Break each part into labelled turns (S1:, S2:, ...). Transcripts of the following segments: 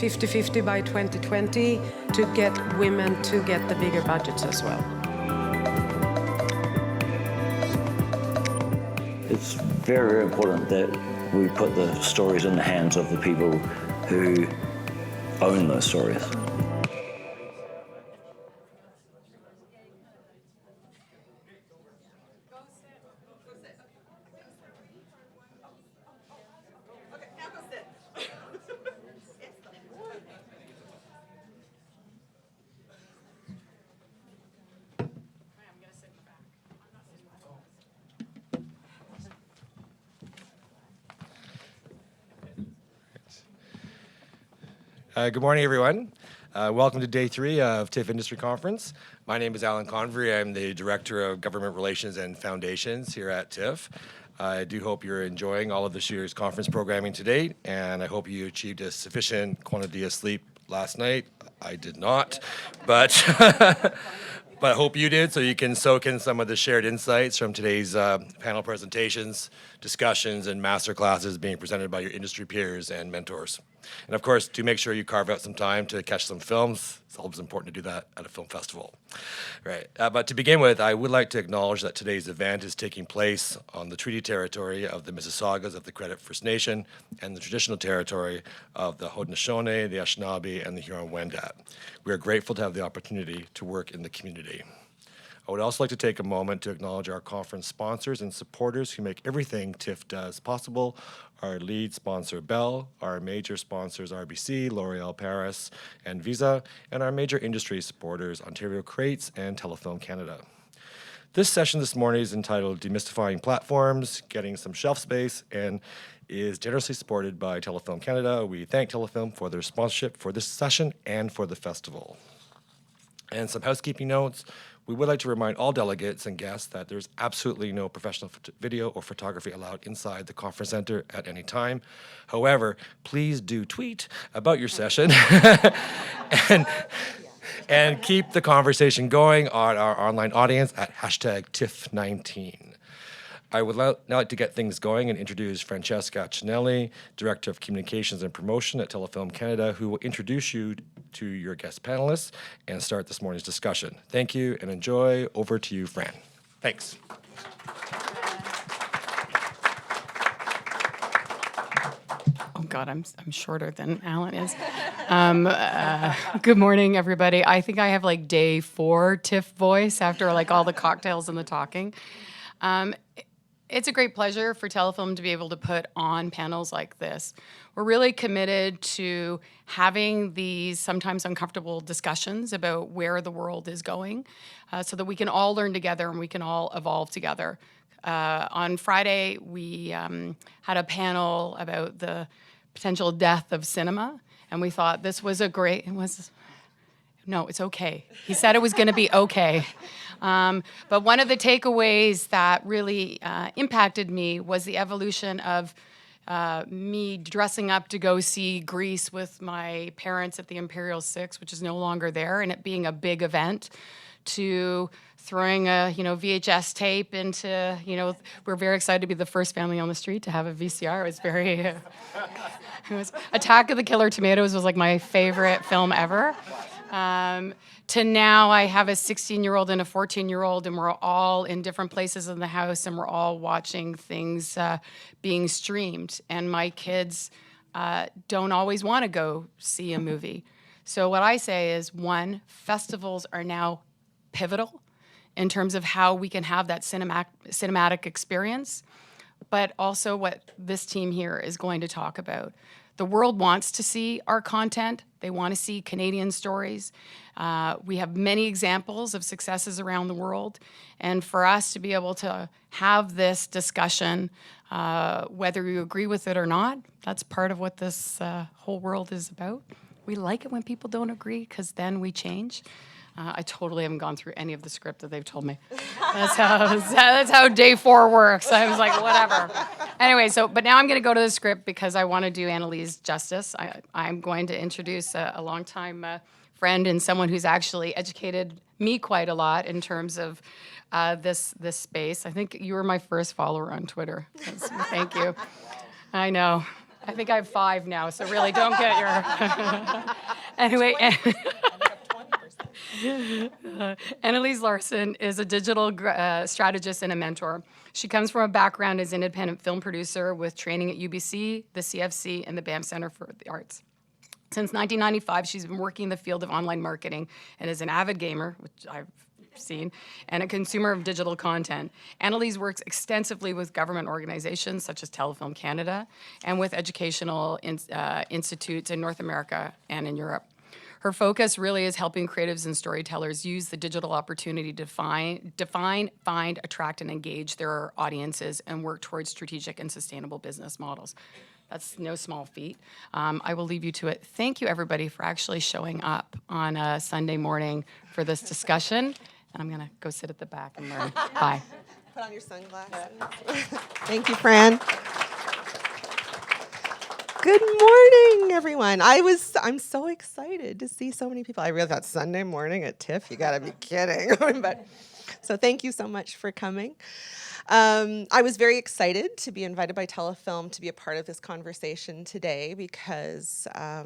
S1: 50-50 by 2020 to get women to get the bigger budgets as well.
S2: It's very, very important that we put the stories in the hands of the people who own those stories.
S3: Good morning, everyone. Welcome to day 3 of TIFF Industry Conference. My name is Alan Convery. I'm the Director of Government Relations and Foundations here at TIFF. I do hope you're enjoying all of this year's conference programming to date, and I hope you achieved a sufficient quantity of sleep last night. I did not, but but I hope you did, so you can soak in some of the shared insights from today's panel presentations, discussions, and master classes being presented by your industry peers and mentors. And of course, do make sure you carve out some time to catch some films. It's always important to do that at a film festival. Right. But to begin with, I would like to acknowledge that today's event is taking place on the treaty territory of the Mississaugas of the Credit First Nation and the traditional territory of the Haudenosaunee, the Anishinaabe, and the Huron-Wendat. We are grateful to have the opportunity to work in the community. I would also like to take a moment to acknowledge our conference sponsors and supporters who make everything TIFF does possible. Our lead sponsor, Bell, our major sponsors, RBC, L'Oreal Paris, and Visa, and our major industry supporters, Ontario Crates and Telefilm Canada. This session this morning is entitled Demystifying Platforms, Getting Some Shelf Space, and is generously supported by Telefilm Canada. We thank Telefilm for their sponsorship for this session and for the festival. And some housekeeping notes. We would like to remind all delegates and guests that there's absolutely no professional video or photography allowed inside the conference center at any time. However, please do tweet about your session and keep the conversation going on our online audience at #TIFF19. I would now like to get things going and introduce Francesca Cinelli, Director of Communications and Promotion at Telefilm Canada, who will introduce you to your guest panelists and start this morning's discussion. Thank you and enjoy. Over to you, Fran. Thanks.
S4: Oh God, I'm shorter than Alan is. Good morning, everybody. I think I have like day 4 TIFF voice after like all the cocktails and the talking. It's a great pleasure for Telefilm to be able to put on panels like this. We're really committed to having these sometimes uncomfortable discussions about where the world is going so that we can all learn together and we can all evolve together. On Friday, we had a panel about the potential death of cinema, and we thought this was a great, no, it's okay. He said it was going to be okay. But one of the takeaways that really impacted me was the evolution of me dressing up to go see Grease with my parents at the Imperial Six, which is no longer there, and it being a big event, to throwing a VHS tape into, we're very excited to be the first family on the street to have a VCR. It was very, it was Attack of the Killer Tomatoes was like my favorite film ever. To now I have a 16-year-old and a 14-year-old, and we're all in different places in the house, and we're all watching things being streamed. And my kids don't always want to go see a movie. So what I say is, 1, festivals are now pivotal in terms of how we can have that cinematic experience, but also what this team here is going to talk about. The world wants to see our content. They want to see Canadian stories. We have many examples of successes around the world. And for us to be able to have this discussion, whether you agree with it or not, that's part of what this whole world is about. We like it when people don't agree because then we change. I totally haven't gone through any of the script that they've told me. That's how day 4 works. I was like, whatever. Anyway, but now I'm going to go to the script because I want to do Annelise justice. I'm going to introduce a longtime friend and someone who's actually educated me quite a lot in terms of this space. I think you were my first follower on Twitter. Thank you. I know. I think I have 5 now, so really don't get your... Anyway, Annelise Larson is a digital strategist and a mentor. She comes from a background as an independent film producer with training at UBC, the CFC, and the BAM Center for the Arts. Since 1995, she's been working in the field of online marketing and is an avid gamer, which I've seen, and a consumer of digital content. Annelise works extensively with government organizations such as Telefilm Canada and with educational institutes in North America and in Europe. Her focus really is helping creatives and storytellers use the digital opportunity to define, find, attract, and engage their audiences and work towards strategic and sustainable business models. That's no small feat. I will leave you to it. Thank you, everybody, for actually showing up on a Sunday morning for this discussion. And I'm going to go sit at the back and learn. Bye.
S5: Put on your sunglasses. Thank you, Fran. Good morning, everyone. I'm so excited to see so many people. I realized that Sunday morning at TIFF, you gotta be kidding. So thank you so much for coming. I was very excited to be invited by Telefilm to be a part of this conversation today because I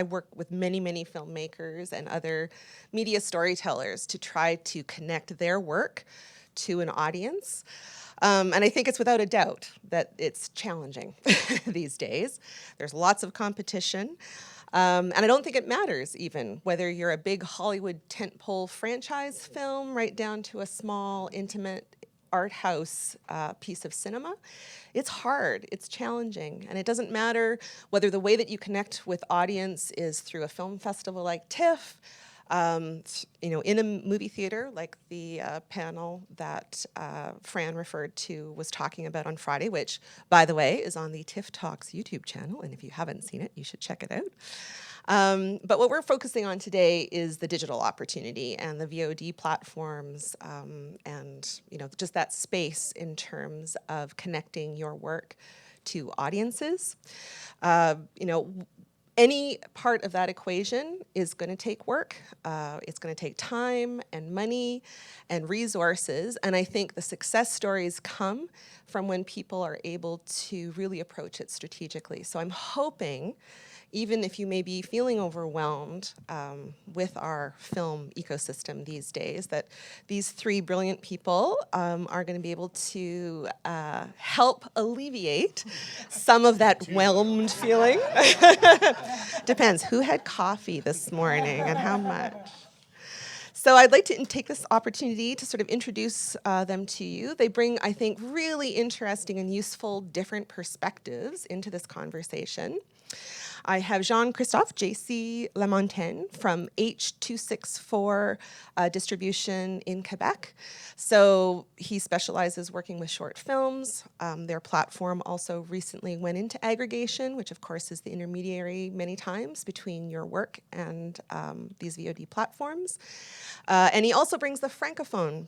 S5: work with many, many filmmakers and other media storytellers to try to connect their work to an audience. And I think it's without a doubt that it's challenging these days. There's lots of competition. And I don't think it matters even whether you're a big Hollywood tentpole franchise film right down to a small, intimate art house piece of cinema. It's hard, it's challenging, and it doesn't matter whether the way that you connect with audience is through a film festival like TIFF, in a movie theater like the panel that Fran referred to was talking about on Friday, which, by the way, is on the TIFF Talks YouTube channel, and if you haven't seen it, you should check it out. But what we're focusing on today is the digital opportunity and the VOD platforms, and just that space in terms of connecting your work to audiences. Any part of that equation is going to take work. It's going to take time and money and resources. And I think the success stories come from when people are able to really approach it strategically. So I'm hoping, even if you may be feeling overwhelmed with our film ecosystem these days, that these 3 brilliant people are going to be able to help alleviate some of that whelmed feeling. Depends who had coffee this morning and how much. So I'd like to take this opportunity to sort of introduce them to you. They bring, I think, really interesting and useful different perspectives into this conversation. I have Jean-Christophe, JC Lamontagne from H264 Distribution in Quebec. So he specializes working with short films. Their platform also recently went into aggregation, which of course is the intermediary many times between your work and these VOD platforms. And he also brings the Francophone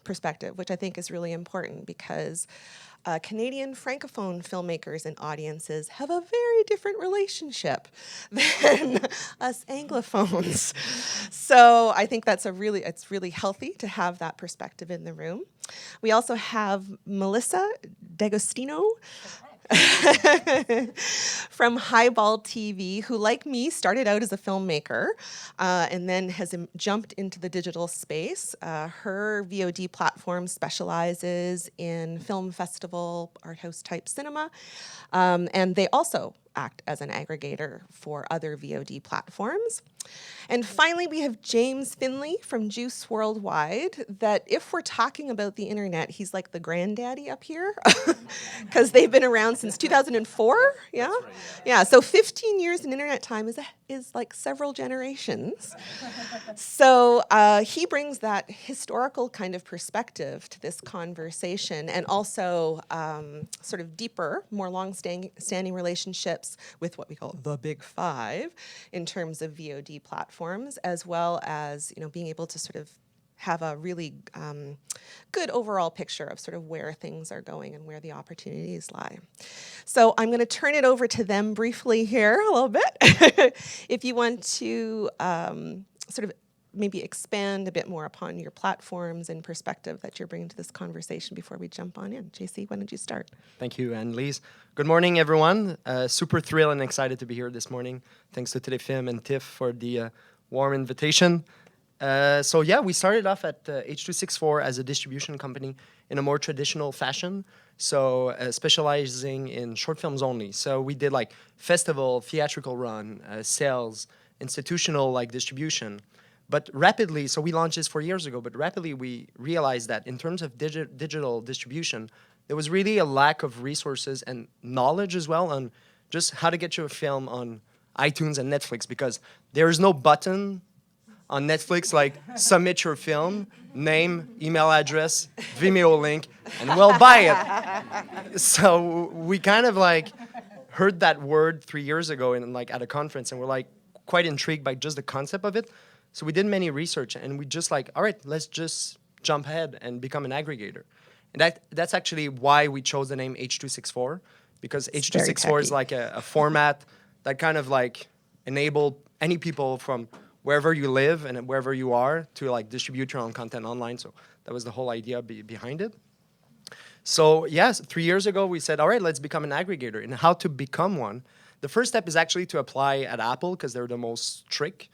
S5: perspective, which I think is really important because Canadian Francophone filmmakers and audiences have a very different relationship than us Anglophones. So I think it's really healthy to have that perspective in the room. We also have Melissa D'Agostino from HighballTV, who, like me, started out as a filmmaker and then has jumped into the digital space. Her VOD platform specializes in film festival, art house type cinema, and they also act as an aggregator for other VOD platforms. And finally, we have James Finlay from Juice Worldwide, that if we're talking about the internet, he's like the granddaddy up here, because they've been around since 2004, yeah? Right, yeah, so 15 years in internet time is like several generations. So he brings that historical kind of perspective to this conversation, and also sort of deeper, more long-standing relationships with what we call the Big Five in terms of VOD platforms, as well as being able to sort of have a really good overall picture of sort of where things are going and where the opportunities lie. So I'm going to turn it over to them briefly here a little bit. If you want to sort of maybe expand a bit more upon your platforms and perspective that you're bringing to this conversation before we jump on in. JC, why don't you start?
S6: Thank you, Annelise. Good morning, everyone. Super thrilled and excited to be here this morning. Thanks to Telefilm and TIFF for the warm invitation. So yeah, we started off at H264 as a distribution company in a more traditional fashion. So specializing in short films only. So we did like festival, theatrical run, sales, institutional like distribution. But rapidly, so we launched this 4 years ago, but rapidly we realized that in terms of digital distribution, there was really a lack of resources and knowledge as well on just how to get your film on iTunes and Netflix, because there is no button on Netflix like submit your film, name, email address, Vimeo link, and we'll buy it. So we kind of like heard that word 3 years ago in like at a conference, and we're like quite intrigued by just the concept of it. So we did many research, and we just like, all right, let's just jump ahead and become an aggregator. And that's actually why we chose the name H264, because H264 is like a format that kind of like enable any people from wherever you live and wherever you are to like distribute your own content online. So that was the whole idea behind it. So yes, 3 years ago we said, all right, let's become an aggregator. And how to become one? The first step is actually to apply at Apple, because they're the most strict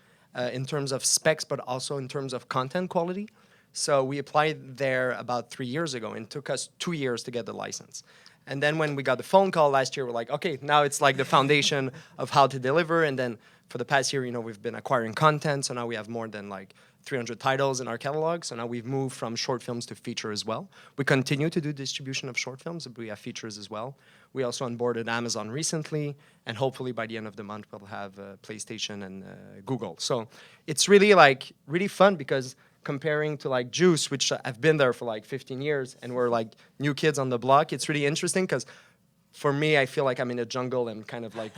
S6: in terms of specs, but also in terms of content quality. So we applied there about 3 years ago, and it took us 2 years to get the license. And then when we got the phone call last year, we're like, okay, now it's like the foundation of how to deliver. And then for the past year, we've been acquiring content. So now we have more than like 300 titles in our catalog. So now we've moved from short films to feature as well. We continue to do distribution of short films, but we have features as well. We also onboarded Amazon recently, and hopefully by the end of the month, we'll have PlayStation and Google. So it's really like really fun, because comparing to like Juice, which I've been there for like 15 years, and we're like new kids on the block, it's really interesting, because for me, I feel like I'm in a jungle and kind of like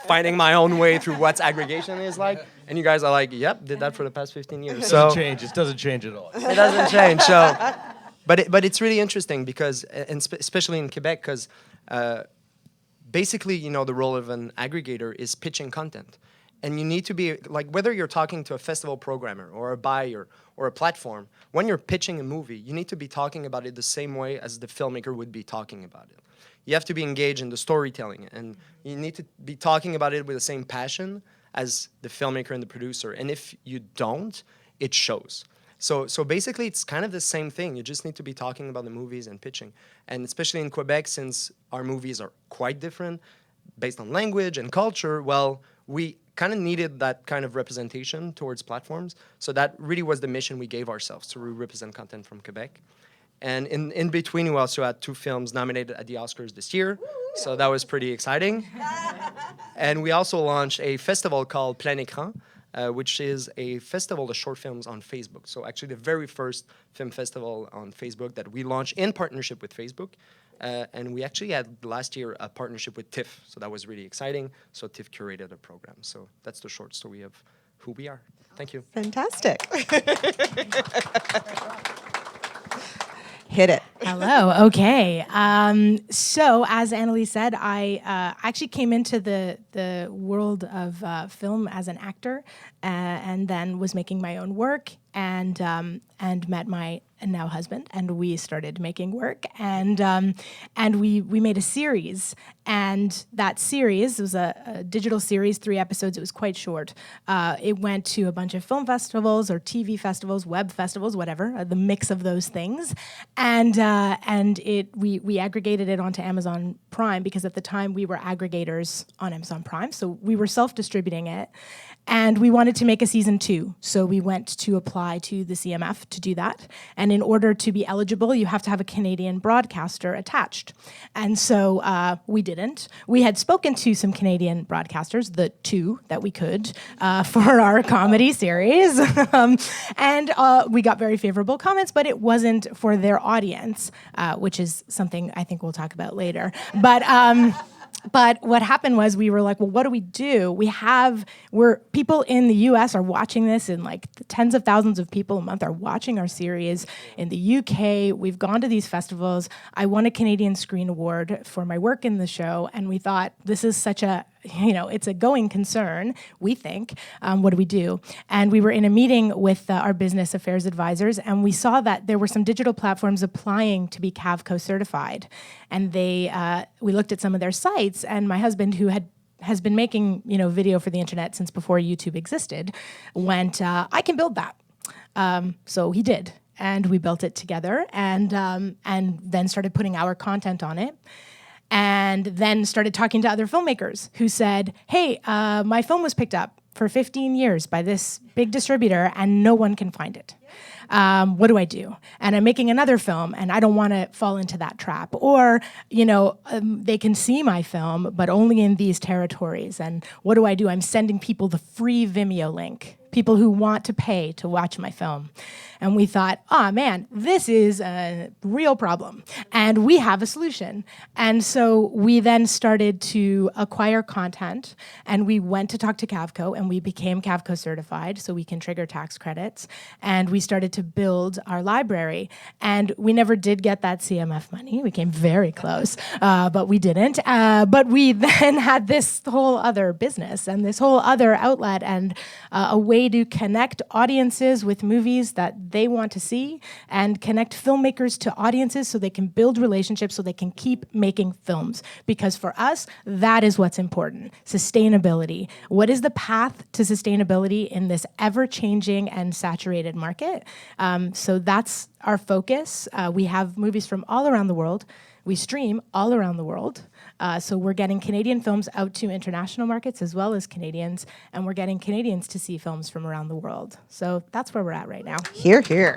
S6: finding my own way through what aggregation is like. And you guys are like, yep, did that for the past 15 years.
S3: It doesn't change. It doesn't change at all.
S6: It doesn't change. So, but it's really interesting, because, and especially in Quebec, because basically, the role of an aggregator is pitching content. And you need to be, like, whether you're talking to a festival programmer or a buyer or a platform, when you're pitching a movie, you need to be talking about it the same way as the filmmaker would be talking about it. You have to be engaged in the storytelling, and you need to be talking about it with the same passion as the filmmaker and the producer. And if you don't, it shows. So basically, it's kind of the same thing. You just need to be talking about the movies and pitching. And especially in Quebec, since our movies are quite different, based on language and culture, well, we kind of needed that kind of representation towards platforms. So that really was the mission we gave ourselves, to represent content from Quebec. And in between, we also had 2 films nominated at the Oscars this year. So that was pretty exciting. And we also launched a festival called Plein Écran, which is a festival of short films on Facebook. So actually the very first film festival on Facebook that we launched in partnership with Facebook. And we actually had last year a partnership with TIFF. So that was really exciting. So TIFF curated a program. So that's the short story of who we are. Thank you.
S5: Fantastic. Hit it.
S7: Hello. Okay. So as Annelise said, I actually came into the world of film as an actor, and then was making my own work, and met my now husband, and we started making work, and we made a series, and that series was a digital series, 3 episodes. It was quite short. It went to a bunch of film festivals or TV festivals, web festivals, whatever, the mix of those things, and we aggregated it onto Amazon Prime, because at the time we were aggregators on Amazon Prime, so we were self-distributing it, and we wanted to make a season 2, so we went to apply to the CMF to do that. And in order to be eligible, you have to have a Canadian broadcaster attached. And so we didn't. We had spoken to some Canadian broadcasters, the 2 that we could, for our comedy series. And we got very favorable comments, but it wasn't for their audience, which is something I think we'll talk about later. But what happened was we were like, well, what do we do? People in the US are watching this, and like tens of thousands of people a month are watching our series. In the UK, we've gone to these festivals. I won a Canadian Screen Award for my work in the show, and we thought this is such a it's a going concern, we think. What do we do? And we were in a meeting with our business affairs advisors, and we saw that there were some digital platforms applying to be CAVCO certified. And we looked at some of their sites, and my husband, who has been making video for the internet since before YouTube existed, went, I can build that. So he did, and we built it together, and then started putting our content on it. And then started talking to other filmmakers who said, hey, my film was picked up for 15 years by this big distributor and no one can find it. What do I do? And I'm making another film and I don't want to fall into that trap. Or, they can see my film, but only in these territories. And what do I do? I'm sending people the free Vimeo link, people who want to pay to watch my film. And we thought, man, this is a real problem. And we have a solution. And so we then started to acquire content, and we went to talk to CAVCO, and we became CAVCO certified so we can trigger tax credits. And we started to build our library. And we never did get that CMF money. We came very close, but we didn't. But we then had this whole other business and this whole other outlet and a way to connect audiences with movies that they want to see and connect filmmakers to audiences so they can build relationships so they can keep making films. Because for us, that is what's important. Sustainability. What is the path to sustainability in this ever-changing and saturated market? So that's our focus. We have movies from all around the world. We stream all around the world. So we're getting Canadian films out to international markets as well as Canadians, and we're getting Canadians to see films from around the world. So that's where we're at right now.
S5: Hear, hear.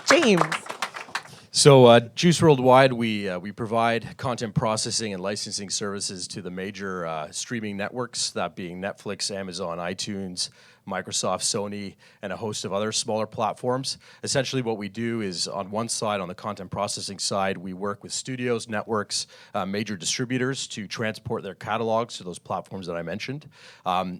S5: James.
S8: So Juice Worldwide, we provide content processing and licensing services to the major streaming networks, that being Netflix, Amazon, iTunes, Microsoft, Sony, and a host of other smaller platforms. Essentially what we do is, on one side, on the content processing side, we work with studios, networks, major distributors to transport their catalogs to those platforms that I mentioned.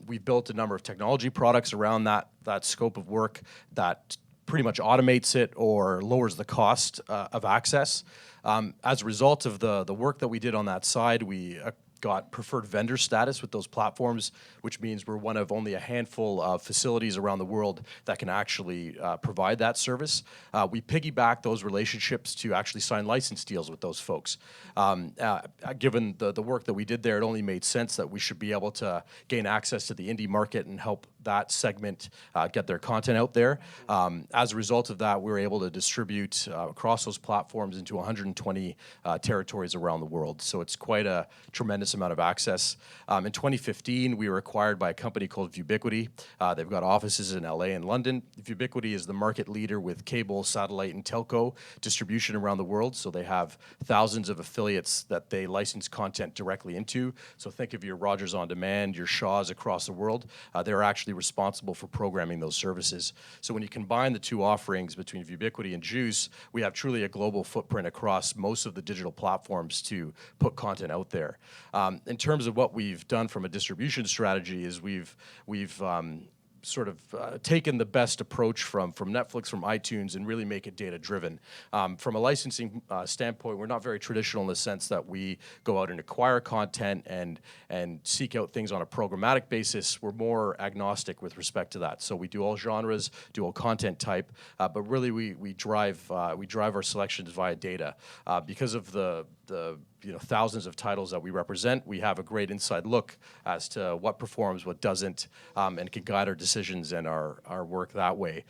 S8: We've built a number of technology products around that scope of work that pretty much automates it or lowers the cost of access. As a result of the work that we did on that side, we got preferred vendor status with those platforms, which means we're one of only a handful of facilities around the world that can actually provide that service. We piggyback those relationships to actually sign license deals with those folks. Given the work that we did there, it only made sense that we should be able to gain access to the indie market and help that segment get their content out there. As a result of that, we were able to distribute across those platforms into 120 territories around the world. So it's quite a tremendous amount of access. In 2015, we were acquired by a company called Vubiquity. They've got offices in LA and London. Vubiquity is the market leader with cable, satellite, and telco distribution around the world. So they have thousands of affiliates that they license content directly into. So think of your Rogers On Demand, your Shaws across the world. They're actually responsible for programming those services. So when you combine the two offerings between Vubiquity and Juice, we have truly a global footprint across most of the digital platforms to put content out there. In terms of what we've done from a distribution strategy is we've sort of taken the best approach from Netflix, from iTunes, and really make it data-driven. From a licensing standpoint, we're not very traditional in the sense that we go out and acquire content and seek out things on a programmatic basis. We're more agnostic with respect to that. So we do all genres, do all content type, but really we drive our selections via data. Because of the thousands of titles that we represent, we have a great inside look as to what performs, what doesn't, and can guide our decisions and our work that way.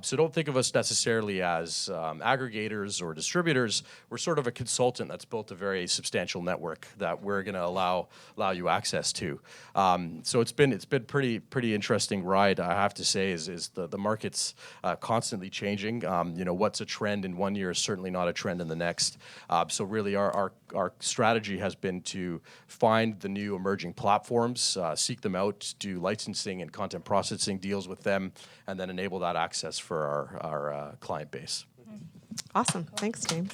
S8: So don't think of us necessarily as aggregators or distributors. We're sort of a consultant that's built a very substantial network that we're going to allow you access to. So it's been pretty interesting ride, I have to say. Is the market's constantly changing. What's a trend in one year is certainly not a trend in the next. So really our strategy has been to find the new emerging platforms, seek them out, do licensing and content processing deals with them, and then enable that access for our client base.
S5: Awesome. Thanks, James.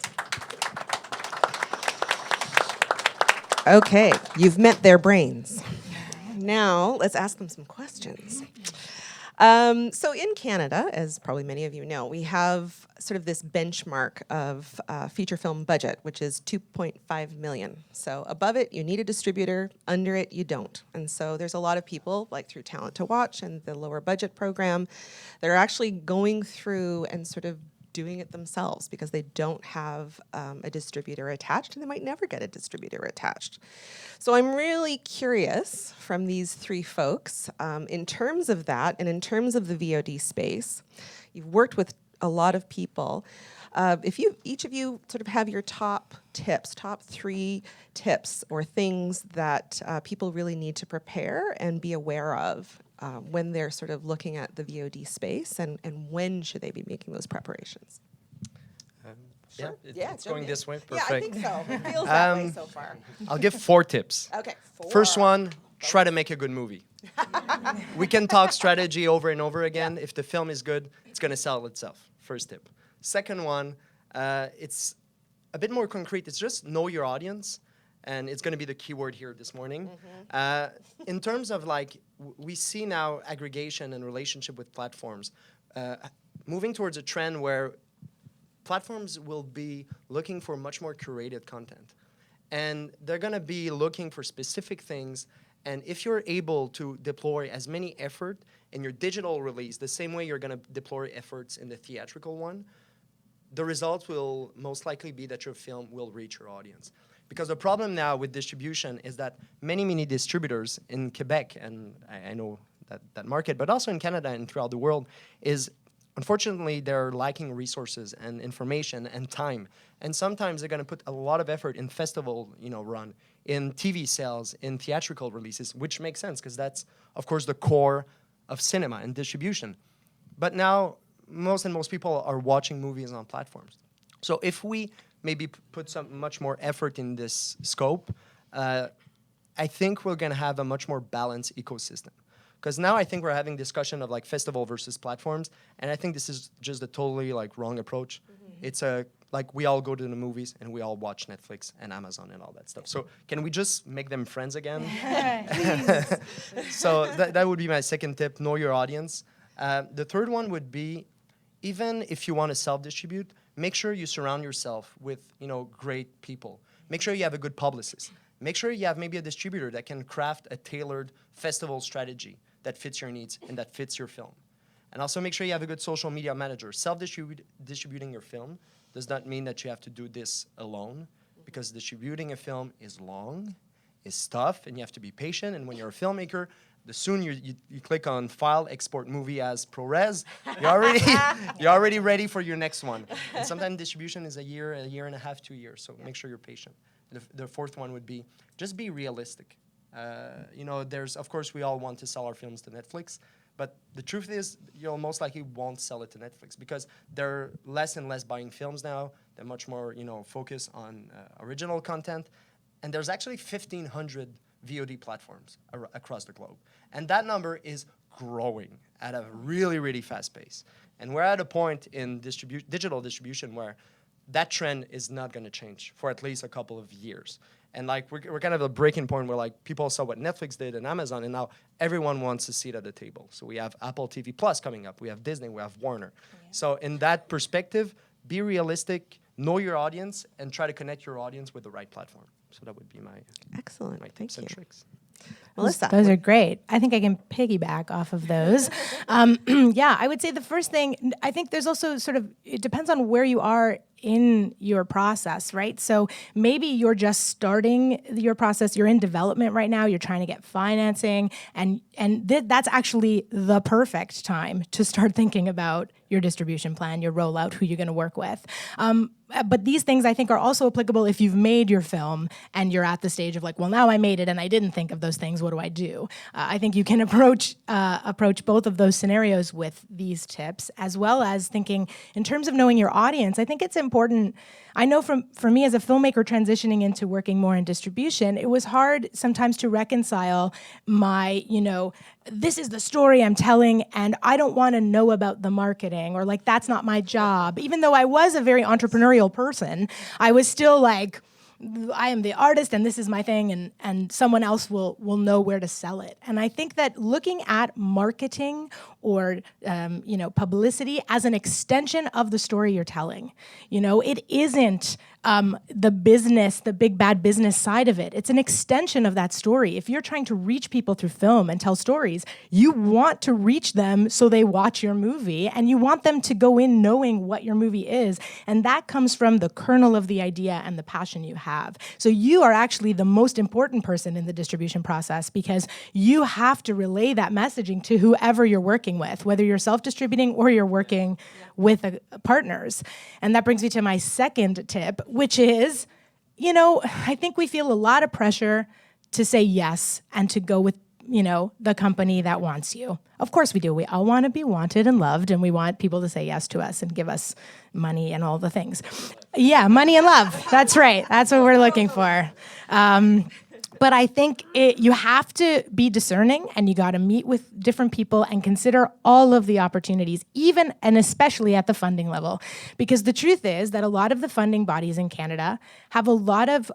S5: Okay, you've met their brains. Now, let's ask them some questions. So in Canada, as probably many of you know, we have sort of this benchmark of feature film budget, which is 2.5 million. So above it, you need a distributor. Under it, you don't. And so there's a lot of people, like through Talent to Watch and the lower budget program, that are actually going through and sort of doing it themselves because they don't have a distributor attached, and they might never get a distributor attached. So I'm really curious from these three folks, in terms of that and in terms of the VOD space, you've worked with a lot of people. If each of you sort of have your top three tips or things that people really need to prepare and be aware of when they're sort of looking at the VOD space, and when should they be making those preparations?
S6: Yeah, it's going this way. Perfect.
S5: Yeah, I think so. It feels that way so far.
S6: I'll give 4 tips.
S5: Okay, 4.
S6: First one, try to make a good movie. We can talk strategy over and over again. If the film is good, it's going to sell itself. First tip. Second one, it's a bit more concrete. It's just know your audience. And it's going to be the keyword here this morning. In terms of we see now aggregation and relationship with platforms moving towards a trend where platforms will be looking for much more curated content. And they're going to be looking for specific things. And if you're able to deploy as many effort in your digital release, the same way you're going to deploy efforts in the theatrical one, the result will most likely be that your film will reach your audience. Because the problem now with distribution is that many distributors in Quebec, and I know that market, but also in Canada and throughout the world, is unfortunately they're lacking resources and information and time. And sometimes they're going to put a lot of effort in festival run, in TV sales, in theatrical releases, which makes sense because that's, of course, the core of cinema and distribution. But now most people are watching movies on platforms. So if we maybe put some much more effort in this scope, I think we're going to have a much more balanced ecosystem. Because now I think we're having discussion of festival versus platforms, and I think this is just a totally wrong approach. It's we all go to the movies and we all watch Netflix and Amazon and all that stuff. So can we just make them friends again? So that would be my second tip, know your audience. The third one would be, even if you want to self-distribute, make sure you surround yourself with great people. Make sure you have a good publicist. Make sure you have maybe a distributor that can craft a tailored festival strategy that fits your needs and that fits your film. And also make sure you have a good social media manager. Self-distributing your film does not mean that you have to do this alone, because distributing a film is long, is tough, and you have to be patient. And when you're a filmmaker, the sooner you click on file, export movie as ProRes, you're already ready for your next one. And sometimes distribution is a year and a half, 2 years. So make sure you're patient. The fourth one would be just be realistic. Of course, we all want to sell our films to Netflix, but the truth is, you'll most likely won't sell it to Netflix because they're less and less buying films now. They're much more, focus on original content. And there's actually 1,500 VOD platforms across the globe. And that number is growing at a really, really fast pace. And we're at a point in digital distribution where that trend is not going to change for at least a couple of years. And we're kind of a breaking point where people saw what Netflix did and Amazon, and now everyone wants a seat at the table. So we have Apple TV Plus coming up, we have Disney, we have Warner. Yeah. So in that perspective, be realistic, know your audience, and try to connect your audience with the right platform. So that would be my
S5: excellent.
S6: My
S5: Thank
S6: tips
S5: you.
S6: and tricks.
S5: Melissa.
S7: Those are great. I think I can piggyback off of those. Yeah, I would say the first thing, I think there's also it depends on where you are in your process, right? So maybe you're just starting your process, you're in development right now, you're trying to get financing, and that's actually the perfect time to start thinking about your distribution plan, your rollout, who you're going to work with. But these things I think are also applicable if you've made your film and you're at the stage of well, now I made it and I didn't think of those things, what do I do? I think you can approach both of those scenarios with these tips, as well as thinking in terms of knowing your audience. I think it's important. I know for me as a filmmaker transitioning into working more in distribution, it was hard sometimes to reconcile my, this is the story I'm telling and I don't want to know about the marketing, or that's not my job. Even though I was a very entrepreneurial person, I was still I am the artist and this is my thing, and someone else will know where to sell it. And I think that looking at marketing or publicity as an extension of the story you're telling, it isn't the business, the big bad business side of it. It's an extension of that story. If you're trying to reach people through film and tell stories, you want to reach them so they watch your movie, and you want them to go in knowing what your movie is. And that comes from the kernel of the idea and the passion you have. So you are actually the most important person in the distribution process, because you have to relay that messaging to whoever you're working with, whether you're self-distributing or you're working with partners. And that brings me to my second tip, which is, I think we feel a lot of pressure to say yes and to go with, the company that wants you. Of course we do. We all want to be wanted and loved, and we want people to say yes to us and give us money and all the things. Yeah, money and love. That's right. That's what we're looking for. But I think you have to be discerning, and you got to meet with different people and consider all of the opportunities, even and especially at the funding level. Because the truth is that a lot of the funding bodies in Canada have a lot of,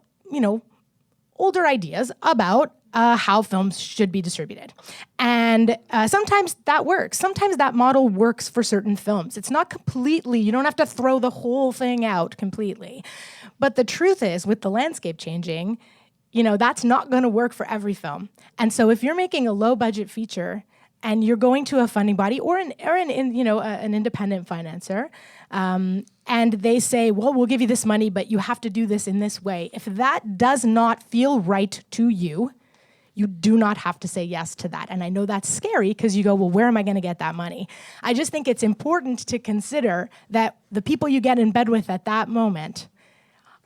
S7: older ideas about how films should be distributed. And sometimes that works. Sometimes that model works for certain films. It's not completely, you don't have to throw the whole thing out completely. But the truth is, with the landscape changing, that's not going to work for every film. And so if you're making a low budget feature and you're going to a funding body or an independent financer, and they say, well, we'll give you this money, but you have to do this in this way. If that does not feel right to you, you do not have to say yes to that. And I know that's scary because you go, well, where am I going to get that money? I just think it's important to consider that the people you get in bed with at that moment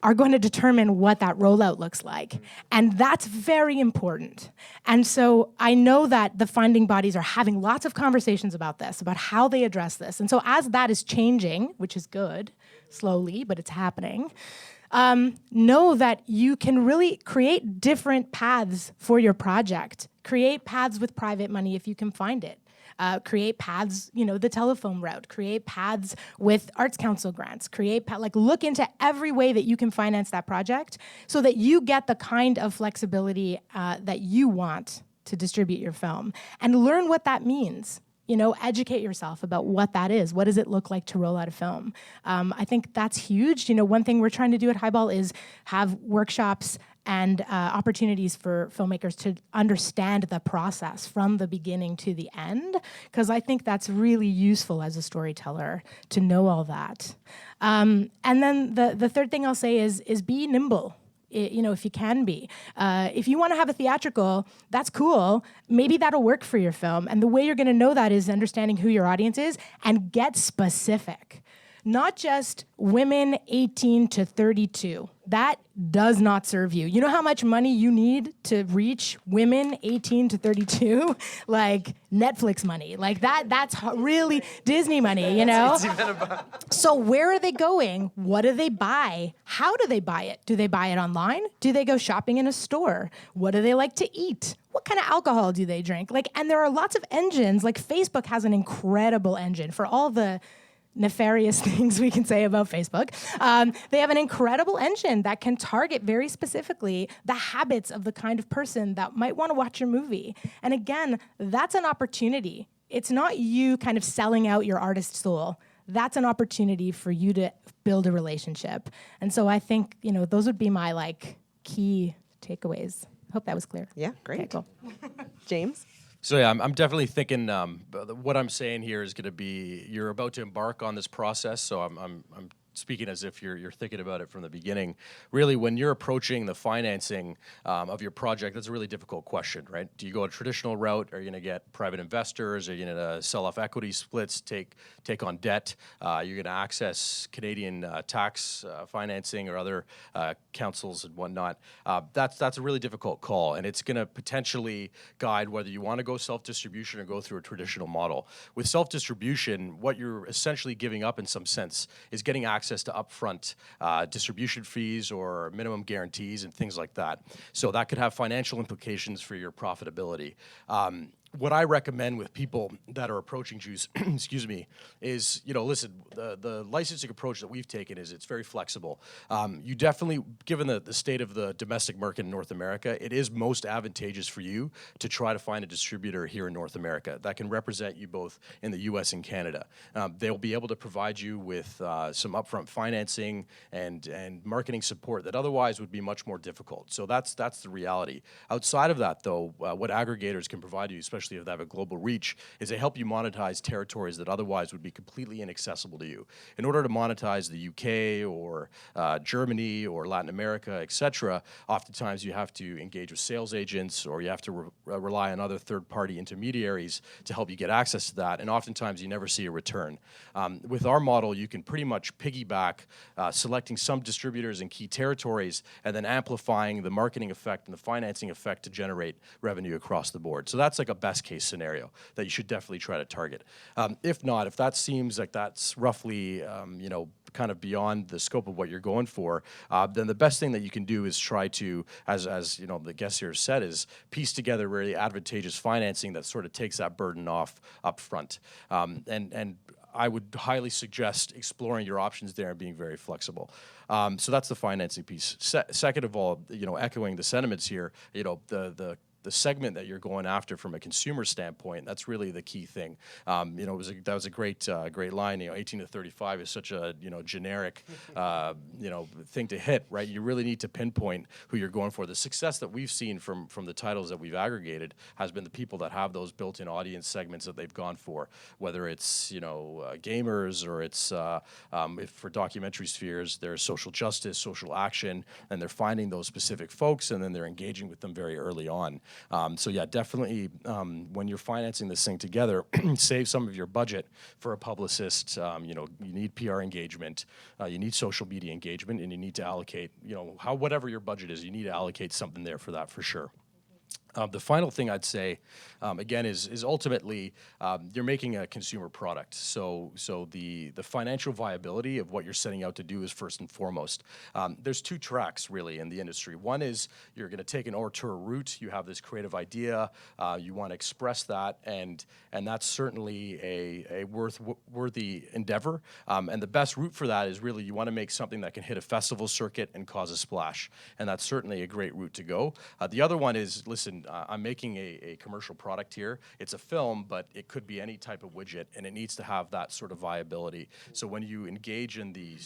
S7: are going to determine what that rollout looks like. And that's very important. And so I know that the funding bodies are having lots of conversations about this, about how they address this. And so as that is changing, which is good, slowly, but it's happening, know that you can really create different paths for your project. Create paths with private money if you can find it. Create paths, the telefilm route, create paths with Arts Council grants, look into every way that you can finance that project so that you get the kind of flexibility that you want to distribute your film, and learn what that means. Educate yourself about what that is. What does it look like to roll out a film? I think that's huge. One thing we're trying to do at Highball is have workshops and opportunities for filmmakers to understand the process from the beginning to the end, because I think that's really useful as a storyteller to know all that. And then the third thing I'll say is be nimble. If you can be. If you want to have a theatrical, that's cool. Maybe that'll work for your film. And the way you're going to know that is understanding who your audience is and get specific. Not just women 18 to 32. That does not serve you. You know how much money you need to reach women 18 to 32? Like Netflix money. Like that's really Disney money, So where are they going? What do they buy? How do they buy it? Do they buy it online? Do they go shopping in a store? What do they like to eat? What kind of alcohol do they drink? And there are lots of engines. Like Facebook has an incredible engine for all the nefarious things we can say about Facebook. They have an incredible engine that can target very specifically the habits of the kind of person that might want to watch your movie. And again, that's an opportunity. It's not you kind of selling out your artist soul. That's an opportunity for you to build a relationship. And so I think, those would be my key takeaways. Hope that was clear.
S5: Yeah, great.
S7: Okay, cool.
S5: James?
S8: So yeah, I'm definitely thinking what I'm saying here is going to be you're about to embark on this process. So I'm speaking as if you're thinking about it from the beginning. Really, when you're approaching the financing of your project, that's a really difficult question, right? Do you go a traditional route? Are you going to get private investors? Are you going to sell off equity splits, take on debt? You're going to access Canadian tax financing or other councils and whatnot. That's a really difficult call, and it's going to potentially guide whether you want to go self-distribution or go through a traditional model. With self-distribution, what you're essentially giving up in some sense is getting access to upfront distribution fees or minimum guarantees and things like that. So that could have financial implications for your profitability. what I recommend with people that are approaching Juice, excuse me, is, listen, the licensing approach that we've taken is it's very flexible. You definitely, given the state of the domestic market in North America, it is most advantageous for you to try to find a distributor here in North America that can represent you both in the U.S. and Canada. They'll be able to provide you with some upfront financing and marketing support that otherwise would be much more difficult. So that's the reality. Outside of that, though, what aggregators can provide you, especially if they have a global reach, is they help you monetize territories that otherwise would be completely inaccessible to you. In order to monetize the UK or Germany or Latin America, etc., oftentimes you have to engage with sales agents, or you have to rely on other third-party intermediaries to help you get access to that, and oftentimes you never see a return. With our model, you can pretty much piggyback selecting some distributors in key territories and then amplifying the marketing effect and the financing effect to generate revenue across the board. So that's like a best case scenario that you should definitely try to target. If not, if that seems like that's roughly, kind of beyond the scope of what you're going for, then the best thing that you can do is try to, as the guest here said, is piece together really advantageous financing that sort of takes that burden off up front. And I would highly suggest exploring your options there and being very flexible. So that's the financing piece. Second of all, echoing the sentiments here, the segment that you're going after from a consumer standpoint, that's really the key thing. That was a great line. 18 to 35 is such a generic thing to hit, right? You really need to pinpoint who you're going for. The success that we've seen from the titles that we've aggregated has been the people that have those built-in audience segments that they've gone for, whether it's gamers or it's if for documentary spheres, there's social justice, social action, and they're finding those specific folks and then they're engaging with them very early on. So yeah, definitely when you're financing this thing together, save some of your budget for a publicist. You need PR engagement, you need social media engagement, and you need to allocate, whatever your budget is, you need to allocate something there for that for sure. The final thing I'd say, again, is ultimately you're making a consumer product. So the financial viability of what you're setting out to do is first and foremost. There's two tracks really in the industry. One is you're going to take an auteur route. You have this creative idea. You want to express that, and that's certainly a worthy endeavor. And the best route for that is really you want to make something that can hit a festival circuit and cause a splash. And that's certainly a great route to go. The other one is, listen, I'm making a commercial product here. It's a film, but it could be any type of widget, and it needs to have that sort of viability. So when you engage in the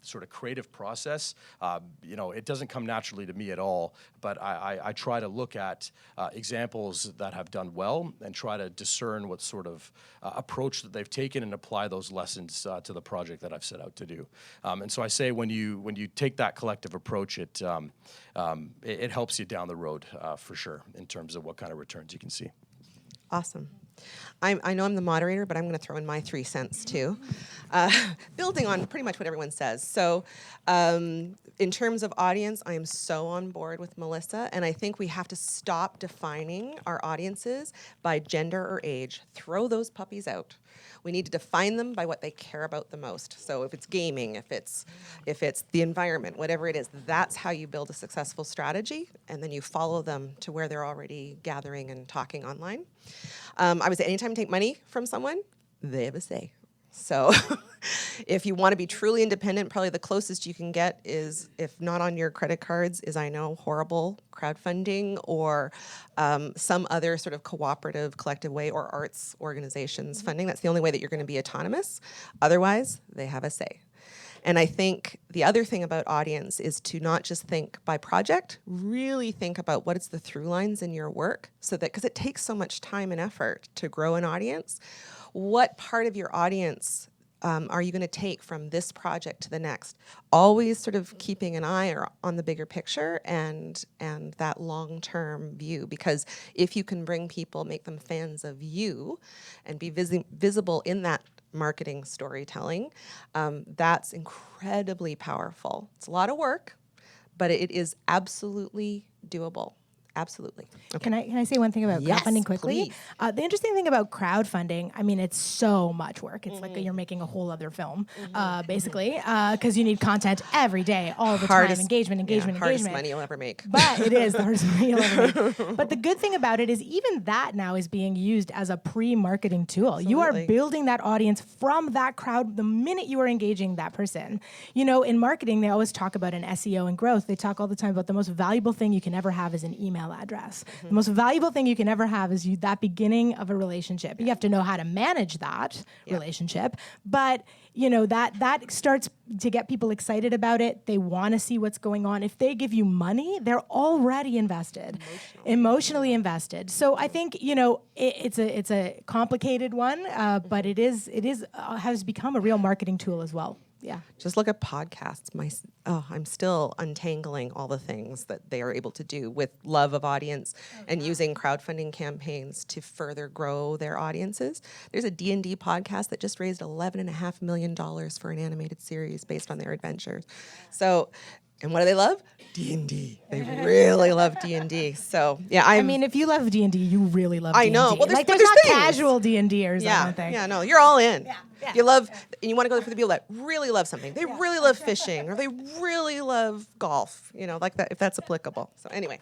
S8: sort of creative process, it doesn't come naturally to me at all, but I try to look at examples that have done well and try to discern what sort of approach that they've taken and apply those lessons to the project that I've set out to do. And so I say when you take that collective approach, it helps you down the road for sure in terms of what kind of returns you can see.
S5: Awesome. I know I'm the moderator, but I'm going to throw in my 3 cents too, building on pretty much what everyone says. So in terms of audience, I am so on board with Melissa, and I think we have to stop defining our audiences by gender or age. Throw those puppies out. We need to define them by what they care about the most. So if it's gaming, if it's the environment, whatever it is, that's how you build a successful strategy, and then you follow them to where they're already gathering and talking online. I would say anytime you take money from someone, they have a say. So if you want to be truly independent, probably the closest you can get is, if not on your credit cards, is horrible crowdfunding or some other sort of cooperative, collective way, or arts organizations funding. That's the only way that you're going to be autonomous. Otherwise, they have a say. And I think the other thing about audience is to not just think by project, really think about what is the through lines in your work, so that, because it takes so much time and effort to grow an audience, what part of your audience are you going to take from this project to the next? Always sort of keeping an eye on the bigger picture and that long-term view, because if you can bring people, make them fans of you, and be visible in that marketing storytelling, that's incredibly powerful. It's a lot of work, but it is absolutely doable. Absolutely.
S7: Can I say one thing about
S5: Yes,
S7: crowdfunding quickly?
S5: please.
S7: The interesting thing about crowdfunding, I mean, it's so much work. It's like you're making a whole other film, basically, because you need content every day, all the time, engagement.
S5: Hardest money you'll ever make.
S7: But it is the hardest money you'll ever make. But the good thing about it is even that now is being used as a pre-marketing tool. You are building that audience from that crowd the minute you are engaging that person. You know, in marketing, they always talk about an SEO and growth. They talk all the time about the most valuable thing you can ever have is an email address. The most valuable thing you can ever have is that beginning of a relationship. You have to know how to manage that relationship, but you know that starts to get people excited about it. They want to see what's going on. If they give you money, they're already invested, emotionally invested. So I think it's a complicated one, but it has become a real marketing tool as well. Yeah.
S5: Just look at podcasts. I'm still untangling all the things that they are able to do with love of audience and using crowdfunding campaigns to further grow their audiences. There's a D&D podcast that just raised $11.5 million for an animated series based on their adventures. So, and what do they love? D&D. They really love D&D. So, yeah, I
S7: mean, if you love D&D, you really love D&D.
S5: I know. Well,
S7: there's
S5: there's
S7: not
S5: things.
S7: casual D&Ders, I don't think.
S5: Yeah, no, you're all in.
S7: Yeah.
S5: You love, and you want to go for the people that really love something. They really love fishing, or they really love golf. Like that, if that's applicable. So anyway,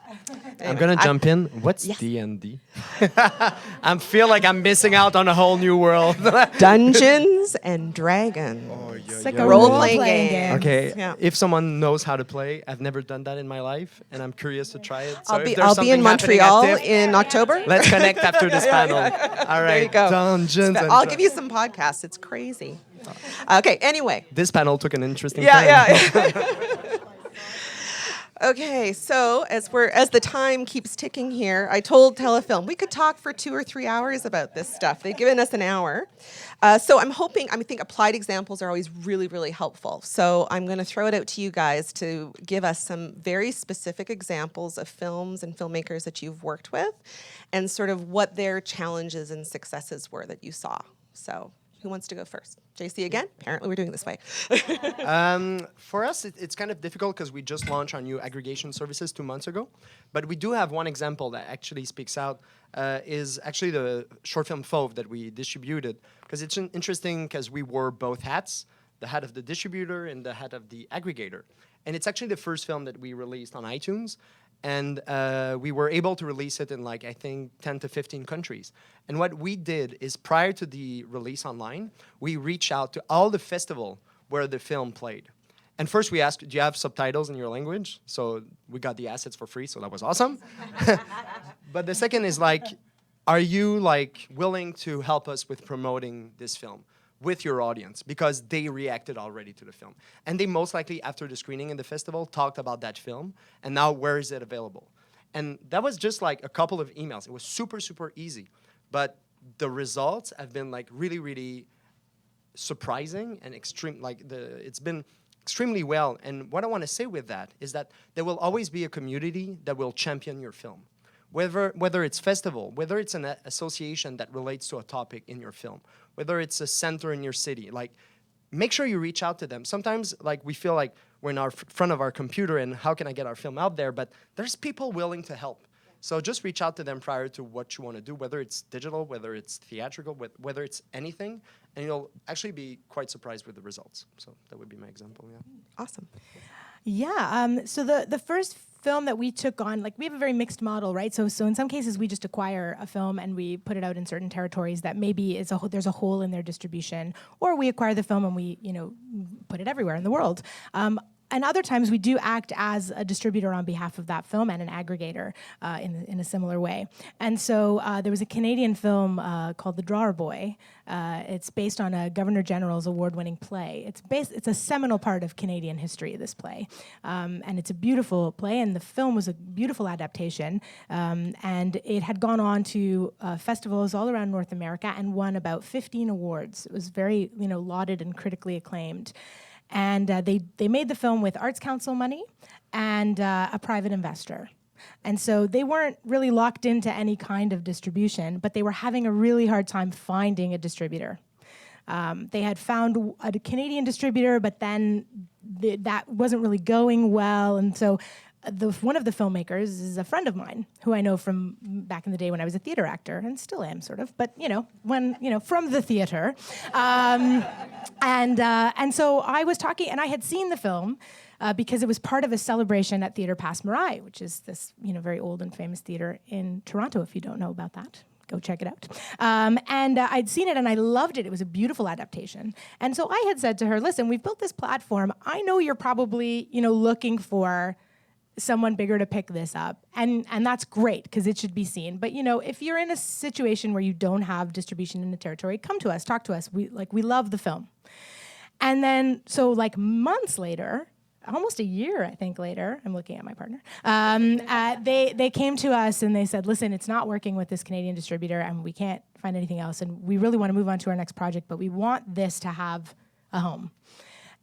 S6: I'm gonna jump in. What's D&D? I feel like I'm missing out on a whole new world.
S5: Dungeons and Dragons.
S7: It's like a
S5: Role-playing
S7: role-playing
S5: game.
S7: game.
S6: Okay,
S5: Yeah.
S6: if someone knows how to play, I've never done that in my life, and I'm curious to try it. So
S5: I'll
S6: if
S5: be
S6: there's
S5: in
S6: something happening
S5: Montreal
S6: at TIFF,
S5: in October.
S6: let's connect after this panel. All right,
S5: There you go.
S6: Dungeons and
S5: I'll give you some podcasts. It's crazy. Okay. Anyway.
S6: This panel took an interesting turn.
S5: Yeah. Okay, so as the time keeps ticking here, I told Telefilm we could talk for 2 or 3 hours about this stuff. They've given us an hour. So I think applied examples are always really, really helpful. So I'm going to throw it out to you guys to give us some very specific examples of films and filmmakers that you've worked with and sort of what their challenges and successes were that you saw. So who wants to go first? JC again? Apparently we're doing it this way.
S6: For us, it's kind of difficult because we just launched our new aggregation services 2 months ago. But we do have one example that actually speaks out, is actually the short film Fauve that we distributed. Because it's interesting because we wore both hats, the hat of the distributor and the hat of the aggregator. And it's actually the first film that we released on iTunes. And we were able to release it in I think 10 to 15 countries. And what we did is prior to the release online, we reached out to all the festival where the film played. And first we asked, do you have subtitles in your language? So we got the assets for free, so that was awesome. But the second is are you willing to help us with promoting this film with your audience? Because they reacted already to the film. And they most likely, after the screening in the festival, talked about that film. And now where is it available? And that was just a couple of emails. It was super, super easy. But the results have been really, really surprising and extreme. It's been extremely well. And what I want to say with that is that there will always be a community that will champion your film. Whether it's festival, whether it's an association that relates to a topic in your film, whether it's a center in your city, make sure you reach out to them. Sometimes we feel we're in front of our computer and how can I get our film out there? But there's people willing to help. So just reach out to them prior to what you want to do, whether it's digital, whether it's theatrical, whether it's anything, and you'll actually be quite surprised with the results. So that would be my example, yeah.
S5: Awesome.
S7: Yeah. So the first film that we took on, we have a very mixed model, right? So in some cases we just acquire a film and we put it out in certain territories that maybe there's a hole in their distribution, or we acquire the film and we put it everywhere in the world. And other times we do act as a distributor on behalf of that film and an aggregator in a similar way. And so there was a Canadian film called The Drawer Boy. It's based on a Governor General's award-winning play. It's a seminal part of Canadian history, this play. And it's a beautiful play, and the film was a beautiful adaptation. And it had gone on to festivals all around North America and won about 15 awards. It was very lauded and critically acclaimed. And they made the film with Arts Council money and a private investor. And so they weren't really locked into any kind of distribution, but they were having a really hard time finding a distributor. They had found a Canadian distributor, but then that wasn't really going well. And so one of the filmmakers is a friend of mine who I know from back in the day when I was a theater actor, and still am sort of, but from the theater. And so I was talking, and I had seen the film because it was part of a celebration at Theatre Passe Muraille, which is this very old and famous theater in Toronto. If you don't know about that, go check it out. And I'd seen it and I loved it. It was a beautiful adaptation. And so I had said to her, listen, we've built this platform. I know you're probably, looking for someone bigger to pick this up. And that's great because it should be seen. But, if you're in a situation where you don't have distribution in the territory, come to us, talk to us. We love the film. And then, so months later, almost a year, I think, later, I'm looking at my partner, they came to us and they said, listen, it's not working with this Canadian distributor and we can't find anything else and we really want to move on to our next project, but we want this to have a home.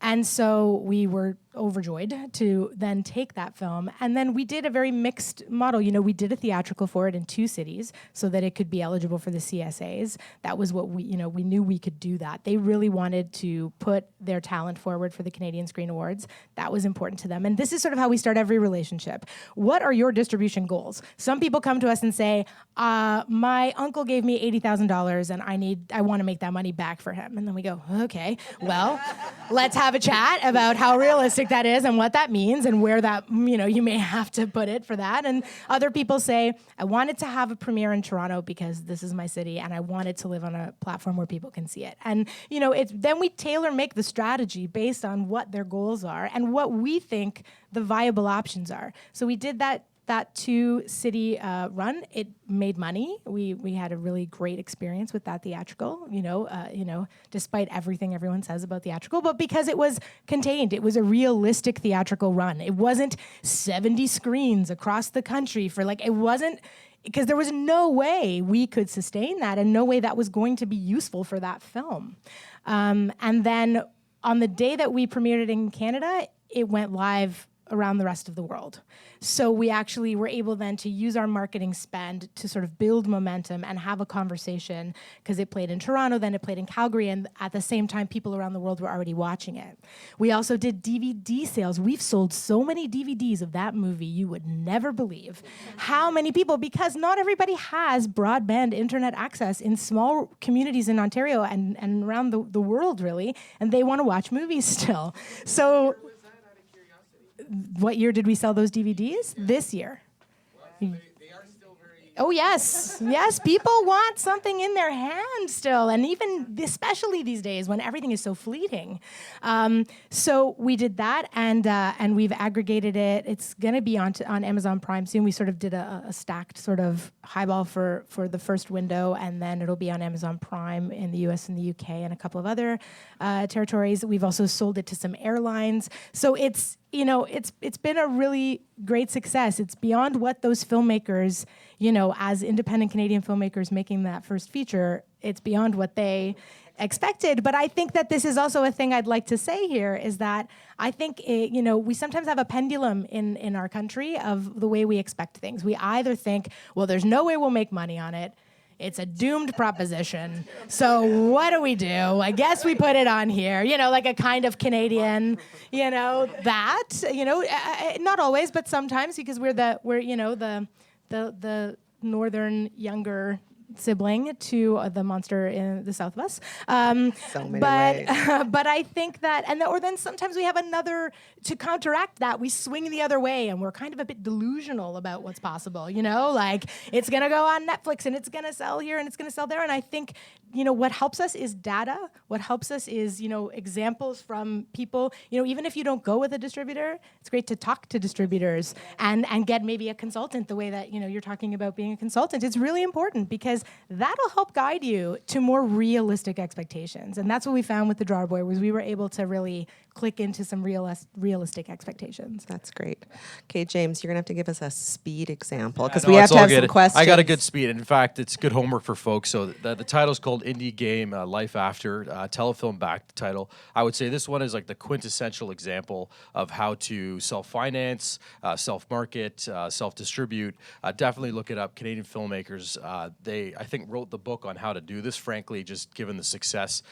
S7: And so we were overjoyed to then take that film. And then we did a very mixed model. We did a theatrical for it in 2 cities so that it could be eligible for the CSAs. That was what we knew we could do that. They really wanted to put their talent forward for the Canadian Screen Awards. That was important to them. And this is sort of how we start every relationship. What are your distribution goals? Some people come to us and say, my uncle gave me $80,000 and I want to make that money back for him. And then we go, okay, well, let's have a chat about how realistic that is and what that means and where that, you may have to put it for that. And other people say, I wanted to have a premiere in Toronto because this is my city and I wanted to live on a platform where people can see it. And, then we tailor make the strategy based on what their goals are and what we think the viable options are. So we did that 2-city run. It made money. We had a really great experience with that theatrical, despite everything everyone says about theatrical, but because it was contained, it was a realistic theatrical run. It wasn't 70 screens across the country it wasn't, because there was no way we could sustain that and no way that was going to be useful for that film. And then on the day that we premiered it in Canada, it went live around the rest of the world. So we actually were able then to use our marketing spend to sort of build momentum and have a conversation because it played in Toronto, then it played in Calgary, and at the same time, people around the world were already watching it. We also did DVD sales. We've sold so many DVDs of that movie, you would never believe how many people, because not everybody has broadband internet access in small communities in Ontario and around the world, really, and they want to watch movies still. So what year did we sell those DVDs? This year. They are still very... Oh, yes. Yes, people want something in their hand still, and even especially these days when everything is so fleeting. So we did that, and we've aggregated it. It's going to be on Amazon Prime soon. We sort of did a stacked sort of highball for the first window, and then it'll be on Amazon Prime in the US and the UK and a couple of other territories. We've also sold it to some airlines. So it's been a really great success. It's beyond what those filmmakers, as independent Canadian filmmakers making that first feature, it's beyond what they expected. But I think that this is also a thing I'd like to say here is that I think, we sometimes have a pendulum in our country of the way we expect things. We either think, well, there's no way we'll make money on it. It's a doomed proposition. So what do? I guess we put it on here, like a kind of Canadian, not always, but sometimes because we're the northern younger sibling to the monster in the south of us.
S5: So many ways.
S7: But I think that, or then sometimes we have another, to counteract that, we swing the other way and we're kind of a bit delusional about what's possible, it's going to go on Netflix and it's going to sell here and it's going to sell there. And I think, what helps us is data. What helps us is, examples from people, even if you don't go with a distributor, it's great to talk to distributors and get maybe a consultant the way that, you're talking about being a consultant. It's really important because that'll help guide you to more realistic expectations. And that's what we found with The Drawer Boy, was we were able to really click into some realistic expectations.
S5: That's great. Okay, James, you're going to have to give us a speed example because
S8: No,
S5: we have
S8: it's
S5: to
S8: all
S5: have
S8: good.
S5: some questions.
S8: I got a good speed. In fact, it's good homework for folks. So the title's called Indie Game Life After, Telefilm-backed title. I would say this one is like the quintessential example of how to self-finance, self-market, self-distribute. Definitely look it up. Canadian filmmakers, they, I think, wrote the book on how to do this, frankly, just given the success.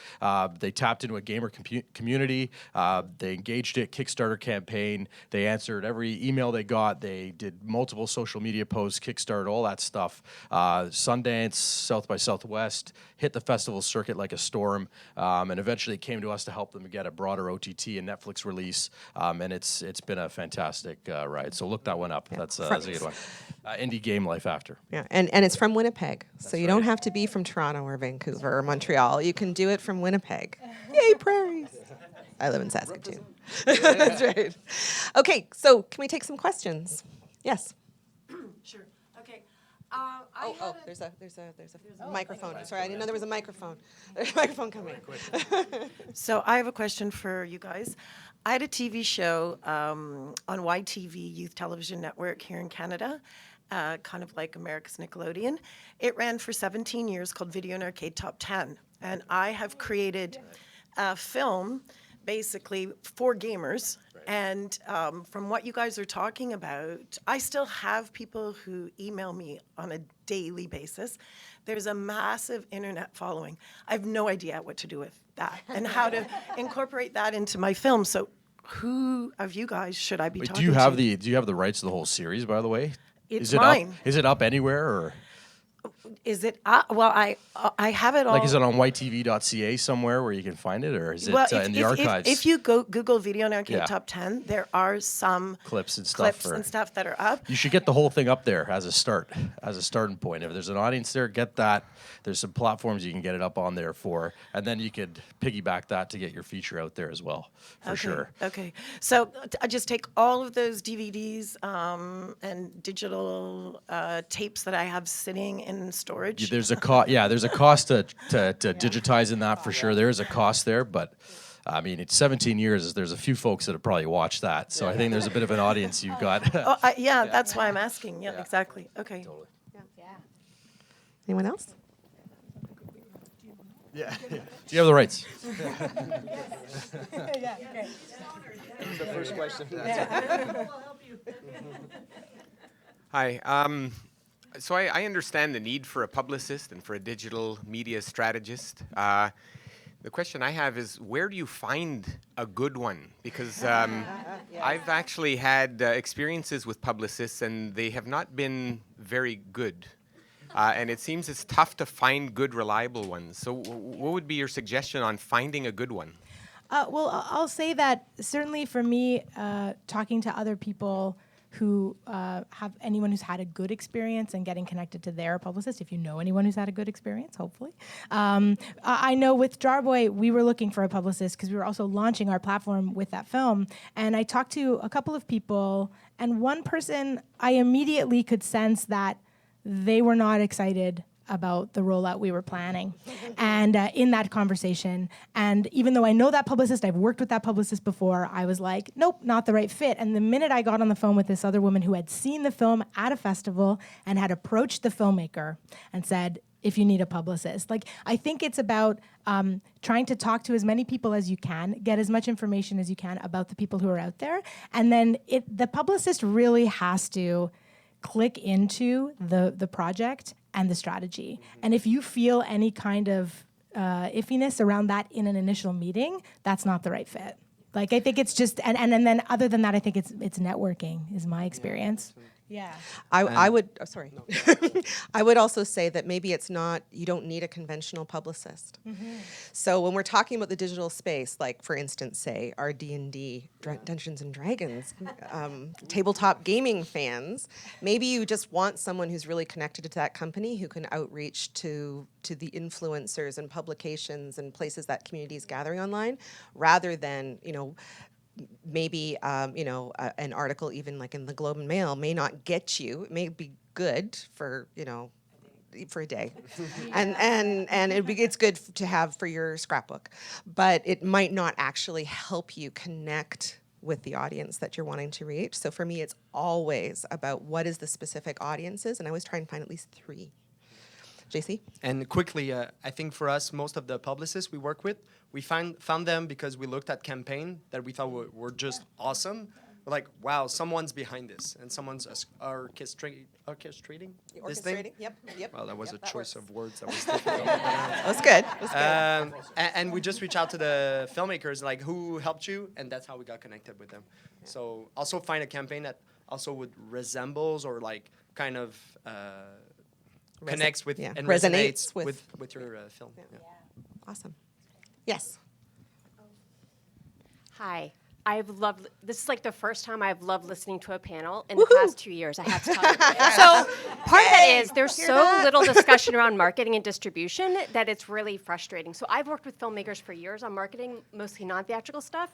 S8: They tapped into a gamer community. They engaged it, Kickstarter campaign. They answered every email they got. They did multiple social media posts, Kickstarter, all that stuff. Sundance, South by Southwest, hit the festival circuit like a storm, and eventually came to us to help them get a broader OTT and Netflix release. And it's been a fantastic ride. So look that one up. That's a good one. Indie Game Life After.
S5: Yeah, and it's from Winnipeg, so you don't have to be from Toronto or Vancouver or Montreal. You can do it from Winnipeg. Yay, prairies! I live in Saskatoon. That's right. Okay, so can we take some questions? Yes.
S1: Sure. Okay.
S5: There's a microphone. Sorry, I didn't know there was a microphone. There's a microphone coming.
S9: So I have a question for you guys. I had a TV show on YTV, Youth Television Network here in Canada, kind of like America's Nickelodeon. It ran for 17 years called Video and Arcade Top 10. And I have created a film basically for gamers. And from what you guys are talking about, I still have people who email me on a daily basis. There's a massive internet following. I have no idea what to do with that and how to incorporate that into my film. So who of you guys should I be talking to?
S8: Do you have the rights to the whole series, by the way?
S9: It's mine.
S8: Is it up anywhere, or
S9: Is it? Well, I have it all.
S8: like is it on ytv.ca somewhere where you can find it, or is it in the archives?
S9: If you go Google Video and Arcade Top 10, there are some
S8: clips and stuff
S9: that are up.
S8: You should get the whole thing up there as a starting point. If there's an audience there, get that. There's some platforms you can get it up on there for, and then you could piggyback that to get your feature out there as well, for sure.
S9: Okay, so I just take all of those DVDs and digital tapes that I have sitting in storage.
S8: There's a cost. Yeah, there's a cost to digitizing that for sure. There is a cost there, but I mean, it's 17 years. There's a few folks that have probably watched that, so I think there's a bit of an audience you've got.
S9: That's why I'm asking. Yeah, exactly. Okay.
S8: Totally.
S5: Anyone else?
S8: Yeah. Do you have the rights?
S7: Yeah, okay.
S6: The first question.
S10: Hi. So I understand the need for a publicist and for a digital media strategist. The question I have is, where do you find a good one? Because I've actually had experiences with publicists, and they have not been very good. And it seems it's tough to find good, reliable ones. So what would be your suggestion on finding a good one?
S7: Well, I'll say that certainly for me, talking to other people who have anyone who's had a good experience and getting connected to their publicist, if you know anyone who's had a good experience, hopefully. I know with Jarboy, we were looking for a publicist because we were also launching our platform with that film. And I talked to a couple of people, and one person, I immediately could sense that they were not excited about the rollout we were planning and in that conversation. And even though I know that publicist, I've worked with that publicist before, I was like, nope, not the right fit. And the minute I got on the phone with this other woman who had seen the film at a festival and had approached the filmmaker and said, if you need a publicist. Like, I think it's about trying to talk to as many people as you can, get as much information as you can about the people who are out there. And then the publicist really has to click into the project and the strategy. And if you feel any kind of iffiness around that in an initial meeting, that's not the right fit. Like, I think it's just, and then other than that, I think it's networking is my experience. Yeah.
S5: I would, sorry. I would also say that maybe it's not, you don't need a conventional publicist. Mm-hmm. So when we're talking about the digital space, like for instance, say our D&D, Dungeons and Dragons, tabletop gaming fans, maybe you just want someone who's really connected to that company who can outreach to the influencers and publications and places that community is gathering online, rather than, maybe an article even like in the Globe and Mail may not get you. It may be good for for a day, and it's good to have for your scrapbook, but it might not actually help you connect with the audience that you're wanting to reach. So for me, it's always about what is the specific audiences, and I always try and find at least 3. JC?
S6: And quickly, I think for us, most of the publicists we work with, we found them because we looked at campaign that we thought were just awesome. like, wow, someone's behind this, and someone's orchestrating this thing.
S5: Yep.
S6: Well, that was
S5: Yep,
S6: a
S5: that
S6: choice
S5: works.
S6: of words that was difficult.
S5: That was good. That was good.
S6: And we just reach out to the filmmakers, like, who helped you, and that's how we got connected with them. So also find a campaign that also would resembles or like kind of connects with
S5: yeah.
S6: and
S5: Resonates
S6: resonates
S5: with-
S6: with your film. Yeah.
S5: Awesome. Yes.
S11: Hi. I've loved, this is like the first time I've loved listening to a panel in the past 2 years, I have to tell you. So part of that is there's so little discussion around marketing and distribution that it's really frustrating. So I've worked with filmmakers for years on marketing, mostly non-theatrical stuff.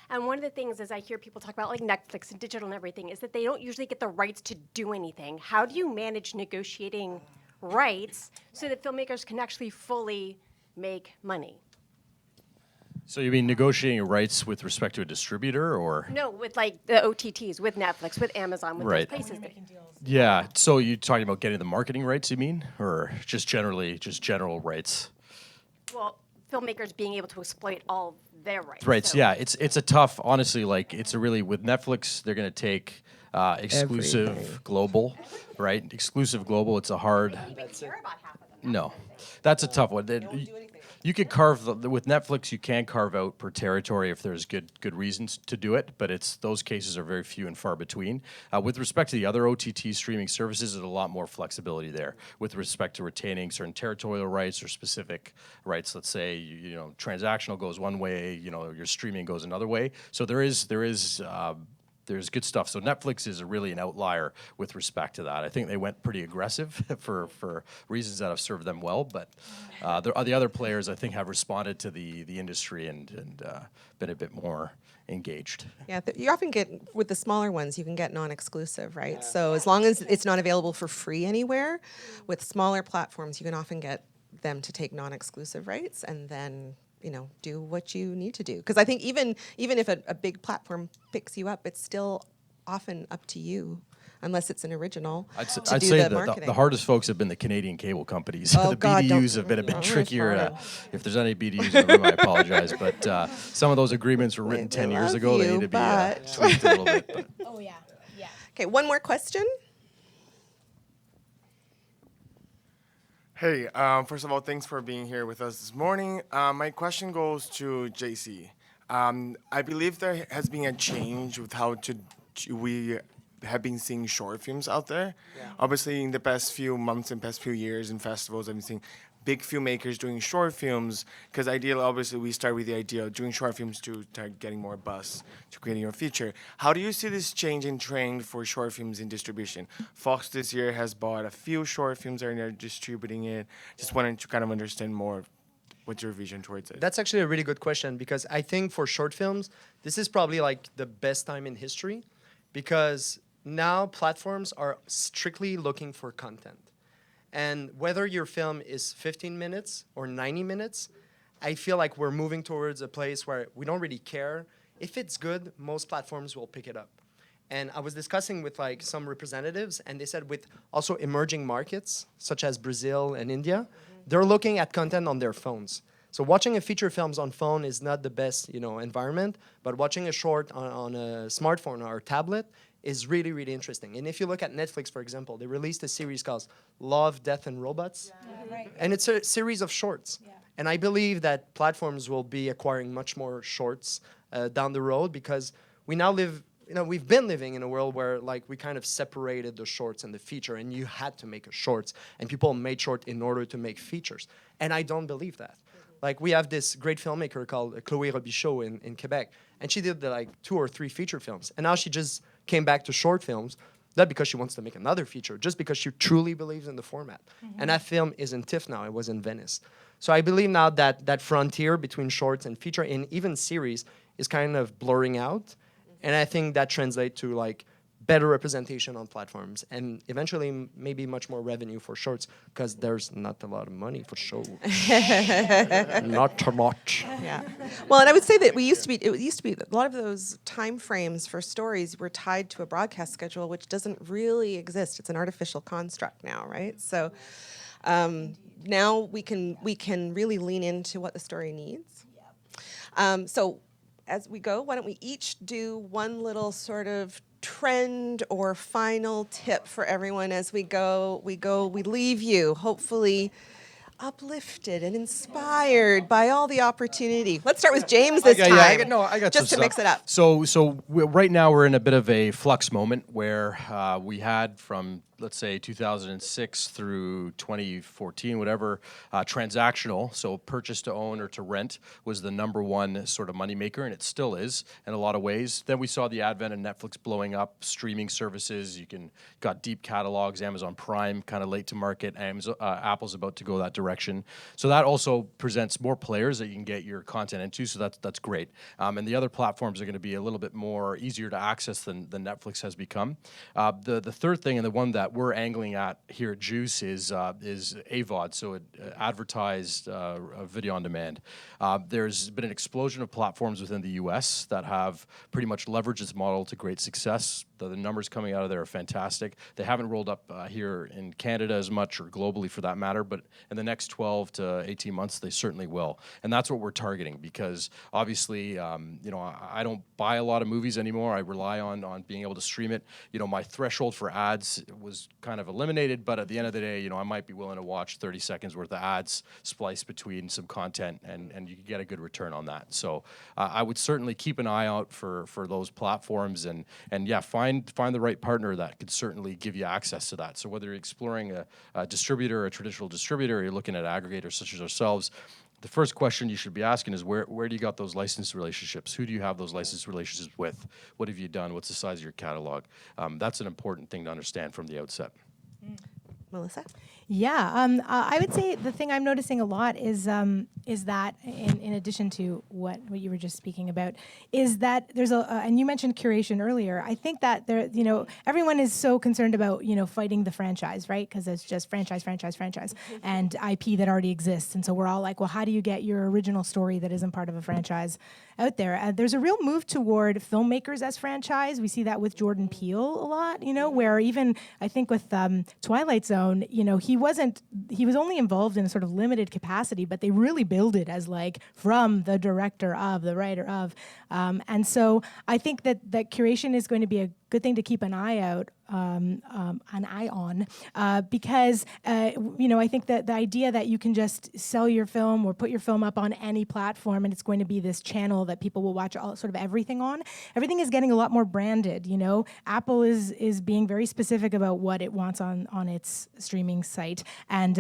S11: And one of the things is I hear people talk about like Netflix and digital and everything is that they don't usually get the rights to do anything. How do you manage negotiating rights so that filmmakers can actually fully make money?
S8: So you mean negotiating rights with respect to a distributor, or?
S11: No, with like the OTTs, with Netflix, with Amazon, with
S8: Right.
S11: those places.
S8: Yeah. So you're talking about getting the marketing rights, you mean, or just generally, just general rights?
S11: Well, filmmakers being able to exploit all their rights.
S8: Right.
S11: So-
S8: Yeah. It's a tough. Honestly, like it's a really with Netflix, they're going to take exclusive
S5: Everything.
S8: global, right? Exclusive global. It's a hard. No, that's a tough one. You could carve with Netflix. You can carve out per territory if there's good reasons to do it, but those cases are very few and far between. With respect to the other OTT streaming services, there's a lot more flexibility there with respect to retaining certain territorial rights or specific rights. Let's say you know transactional goes one way, you know your streaming goes another way. So there's good stuff. So Netflix is really an outlier with respect to that. I think they went pretty aggressive for reasons that have served them well. But the other players, I think, have responded to the industry and been a bit more engaged.
S5: Yeah, you often get, with the smaller ones, you can get non-exclusive, right? So as long as it's not available for free anywhere, with smaller platforms, you can often get them to take non-exclusive rights and then do what you need to do. Because I think even if a big platform picks you up, it's still often up to you, unless it's an original,
S8: I'd
S5: to
S8: say
S5: do the
S8: the
S5: marketing.
S8: hardest folks have been the Canadian cable companies.
S5: Oh,
S8: the
S5: God,
S8: BDUs have been a bit
S5: don't
S8: trickier.
S5: refer.
S8: If there's any BDUs in the room, I apologize. But some of those agreements were written
S5: They
S8: 10 years
S5: love
S8: ago. They
S5: you,
S8: need to be
S5: but-
S8: tweaked a little bit. But.
S7: Oh yeah, yeah.
S5: Okay, one more question.
S12: Hey, first of all, thanks for being here with us this morning. My question goes to JC. I believe there has been a change with how we have been seeing short films out there. Yeah. Obviously, in the past few months and past few years in festivals, I've been seeing big filmmakers doing short films, because ideally, obviously, we start with the idea of doing short films to start getting more buzz, to creating your feature. How do you see this change in trend for short films in distribution? Fox this year has bought a few short films and they're distributing it. Just wanted to kind of understand more what's your vision towards it.
S6: That's actually a really good question, because I think for short films, this is probably like the best time in history, because now platforms are strictly looking for content. And whether your film is 15 minutes or 90 minutes, I feel like we're moving towards a place where we don't really care. If it's good, most platforms will pick it up. And I was discussing with like some representatives, and they said with also emerging markets, such as Brazil and India, they're looking at content on their phones. So watching a feature films on phone is not the best, environment, but watching a short on a smartphone or a tablet is really, really interesting. And if you look at Netflix, for example, they released a series called Love, Death, and Robots. Yeah. Right. And it's a series of shorts. Yeah. And I believe that platforms will be acquiring much more shorts down the road, because we now live, we've been living in a world where like we kind of separated the shorts and the feature, and you had to make a shorts, and people made short in order to make features. And I don't believe that. Like, we have this great filmmaker called Chloé Robichaud in Quebec, and she did like 2 or 3 feature films. And now she just came back to short films, not because she wants to make another feature, just because she truly believes in the format. Mm-hmm. And that film is in TIFF now, it was in Venice. So I believe now that that frontier between shorts and feature, and even series, is kind of blurring out. And I think that translates to like better representation on platforms, and eventually maybe much more revenue for shorts, because there's not a lot of money for shows. Not a lot.
S5: Yeah. Well, and I would say that it used to be a lot of those time frames for stories were tied to a broadcast schedule, which doesn't really exist. It's an artificial construct now, right? So now we can really lean into what the story needs. So as we go, why don't we each do one little sort of trend or final tip for everyone as we leave you, hopefully uplifted and inspired by all the opportunity. Let's start with James this time.
S8: I got
S5: just
S8: some
S5: to mix it up.
S8: Right now we're in a bit of a flux moment where we had from, let's say, 2006 through 2014, whatever, transactional, so purchase to own or to rent was the number one sort of moneymaker, and it still is in a lot of ways. Then we saw the advent of Netflix blowing up, streaming services. Got deep catalogs, Amazon Prime kind of late to market, Apple's about to go that direction. So that also presents more players that you can get your content into, so that's great. And the other platforms are going to be a little bit more easier to access than Netflix has become. The third thing, and the one that we're angling at here at Juice, is AVOD, so advertised video on demand. There's been an explosion of platforms within the US that have pretty much leveraged this model to great success. The numbers coming out of there are fantastic. They haven't rolled up here in Canada as much, or globally for that matter, but in the next 12 to 18 months, they certainly will. And that's what we're targeting, because obviously, I don't buy a lot of movies anymore. I rely on being able to stream it. My threshold for ads was kind of eliminated, but at the end of the day, I might be willing to watch 30 seconds worth of ads spliced between some content, and you can get a good return on that. So I would certainly keep an eye out for those platforms, and yeah, find the right partner that could certainly give you access to that. So whether you're exploring a distributor, a traditional distributor, or you're looking at aggregators such as ourselves, the first question you should be asking is where do you got those licensed relationships? Who do you have those licensed relationships with? What have you done? What's the size of your catalog? That's an important thing to understand from the outset.
S5: Melissa?
S7: Yeah, I would say the thing I'm noticing a lot is that in addition to what you were just speaking about, is that there's and you mentioned curation earlier. I think that everyone is so concerned about fighting the franchise, right? Because it's just franchise, and IP that already exists, and so we're all like, well, how do you get your original story that isn't part of a franchise out there? There's a real move toward filmmakers as franchise. We see that with Jordan Peele a lot, where even I think with Twilight Zone, he was only involved in a sort of limited capacity, but they really build it as like from the director of, the writer of. And so I think that curation is going to be a good thing to keep an eye on, because I think that the idea that you can just sell your film or put your film up on any platform and it's going to be this channel that people will watch all sort of everything on. Everything is getting a lot more branded. Apple is being very specific about what it wants on its streaming site, and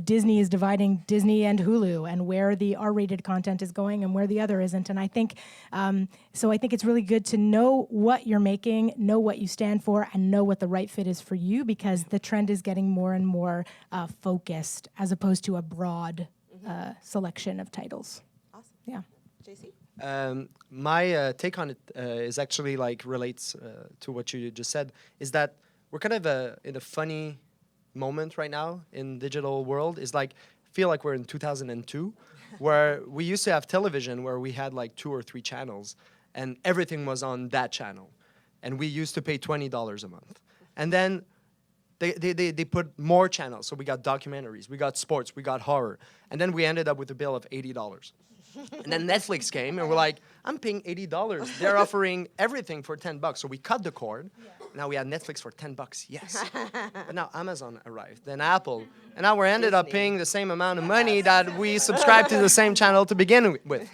S7: Disney is dividing Disney and Hulu, and where the R-rated content is going and where the other isn't. And I think so. I think it's really good to know what you're making, know what you stand for, and know what the right fit is for you, because the trend is getting more and more focused as opposed to a broad selection of titles.
S5: Awesome.
S7: Yeah.
S5: JC?
S6: My take on it is actually relates to what you just said, is that we're kind of in a funny moment right now in digital world. Is feel like we're in 2002, where we used to have television where we had 2 or 3 channels and everything was on that channel. And we used to pay $20 a month. And then they put more channels. So we got documentaries, we got sports, we got horror. And then we ended up with a bill of $80. And then Netflix came and we're like, I'm paying $80. They're offering everything for $10. So we cut the cord. Now we had Netflix for $10. Yes. But now Amazon arrived, then Apple. And now we're ended up paying the same amount of money that we subscribed to the same channel to begin with.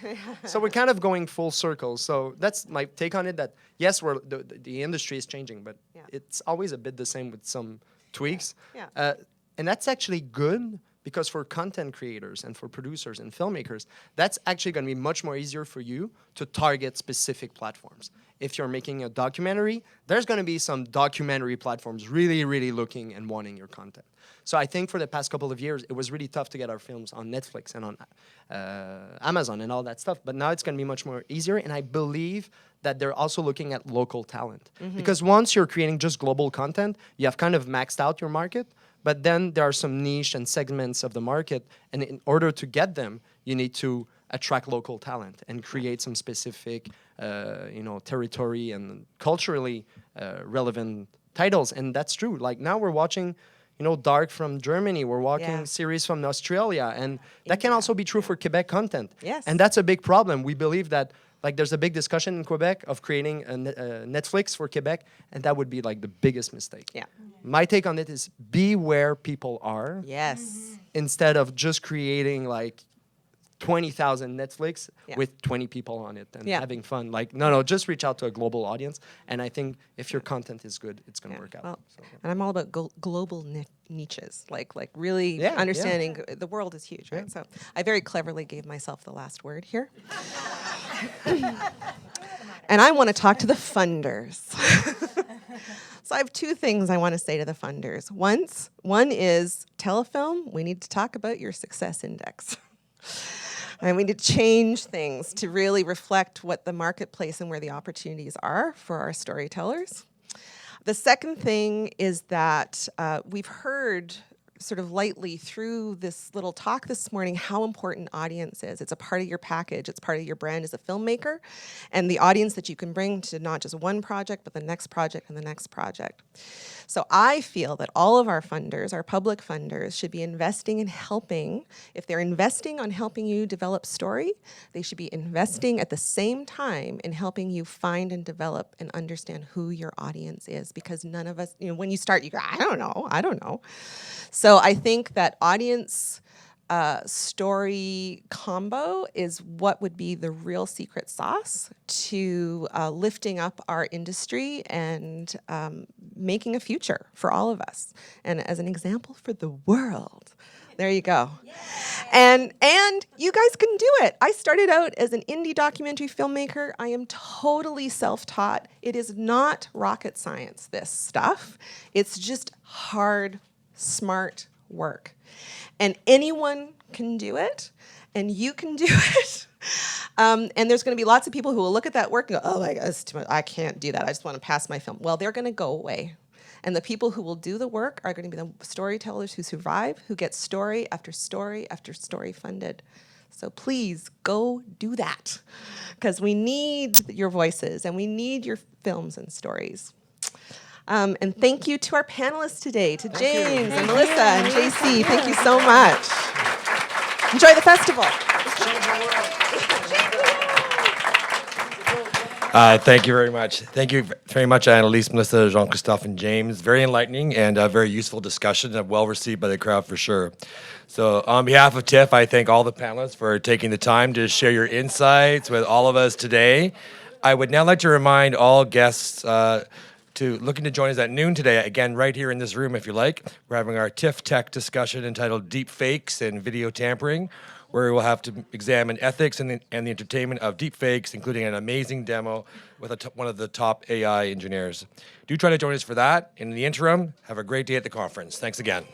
S6: So we're kind of going full circle. So that's my take on it, that yes, the industry is changing, but it's always a bit the same with some tweaks.
S5: Yeah.
S6: And that's actually good, because for content creators and for producers and filmmakers, that's actually going to be much more easier for you to target specific platforms. If you're making a documentary, there's going to be some documentary platforms really, really looking and wanting your content. So I think for the past couple of years, it was really tough to get our films on Netflix and on Amazon and all that stuff. But now it's going to be much more easier. And I believe that they're also looking at local talent. Mm-hmm. Because once you're creating just global content, you have kind of maxed out your market. But then there are some niche and segments of the market, and in order to get them, you need to attract local talent and create some specific, territory and culturally relevant titles. And that's true. Now we're watching, Dark from Germany. We're watching series from Australia, and that can also be true for Quebec content.
S5: Yes.
S6: And that's a big problem. We believe that Like there's a big discussion in Quebec of creating a Netflix for Quebec, and that would be like the biggest mistake.
S5: Yeah.
S6: My take on it is be where people are.
S5: Yes.
S6: Instead of just creating like 20,000 Netflix
S5: Yeah.
S6: with 20 people on it and
S5: Yeah.
S6: having fun. Like, no, just reach out to a global audience. And I think if your content is good, it's going to work out.
S5: Well,
S6: So,
S5: and I'm all about global niches, like really
S6: Yeah,
S5: understanding the world is huge, right? So I very cleverly gave myself the last word here. And I want to talk to the funders. So I have two things I want to say to the funders. One is Telefilm, we need to talk about your success index. And we need to change things to really reflect what the marketplace and where the opportunities are for our storytellers. The second thing is that we've heard sort of lightly through this little talk this morning how important audience is. It's a part of your package. It's part of your brand as a filmmaker and the audience that you can bring to not just one project, but the next project and the next project. So I feel that all of our funders, our public funders, should be investing in helping. If they're investing on helping you develop story, they should be investing at the same time in helping you find and develop and understand who your audience is. Because none of us, when you start, you go, I don't know. So I think that audience story combo is what would be the real secret sauce to lifting up our industry and making a future for all of us. And as an example for the world. There you go. And you guys can do it. I started out as an indie documentary filmmaker. I am totally self-taught. It is not rocket science, this stuff. It's just hard, smart work. And anyone can do it, and you can do it. And there's going to be lots of people who will look at that work and go, oh my God, it's too much. I can't do that. I just want to pass my film. Well, they're going to go away. And the people who will do the work are going to be the storytellers who survive, who get story after story after story funded. So please go do that, because we need your voices and we need your films and stories. And thank you to our panelists today, to James and Melissa and JC. Thank you so much. Enjoy the festival.
S3: Thank you very much. Thank you very much, Annelise, Melissa, Jean-Christophe, and James. Very enlightening and very useful discussion and well received by the crowd for sure. So on behalf of TIFF, I thank all the panelists for taking the time to share your insights with all of us today. I would now like to remind all guests looking to join us at noon today, again, right here in this room, if you like. We're having our TIFF Tech discussion entitled Deep Fakes and Video Tampering, where we'll have to examine ethics and the entertainment of deep fakes, including an amazing demo with one of the top AI engineers. Do try to join us for that. In the interim, have a great day at the conference. Thanks again.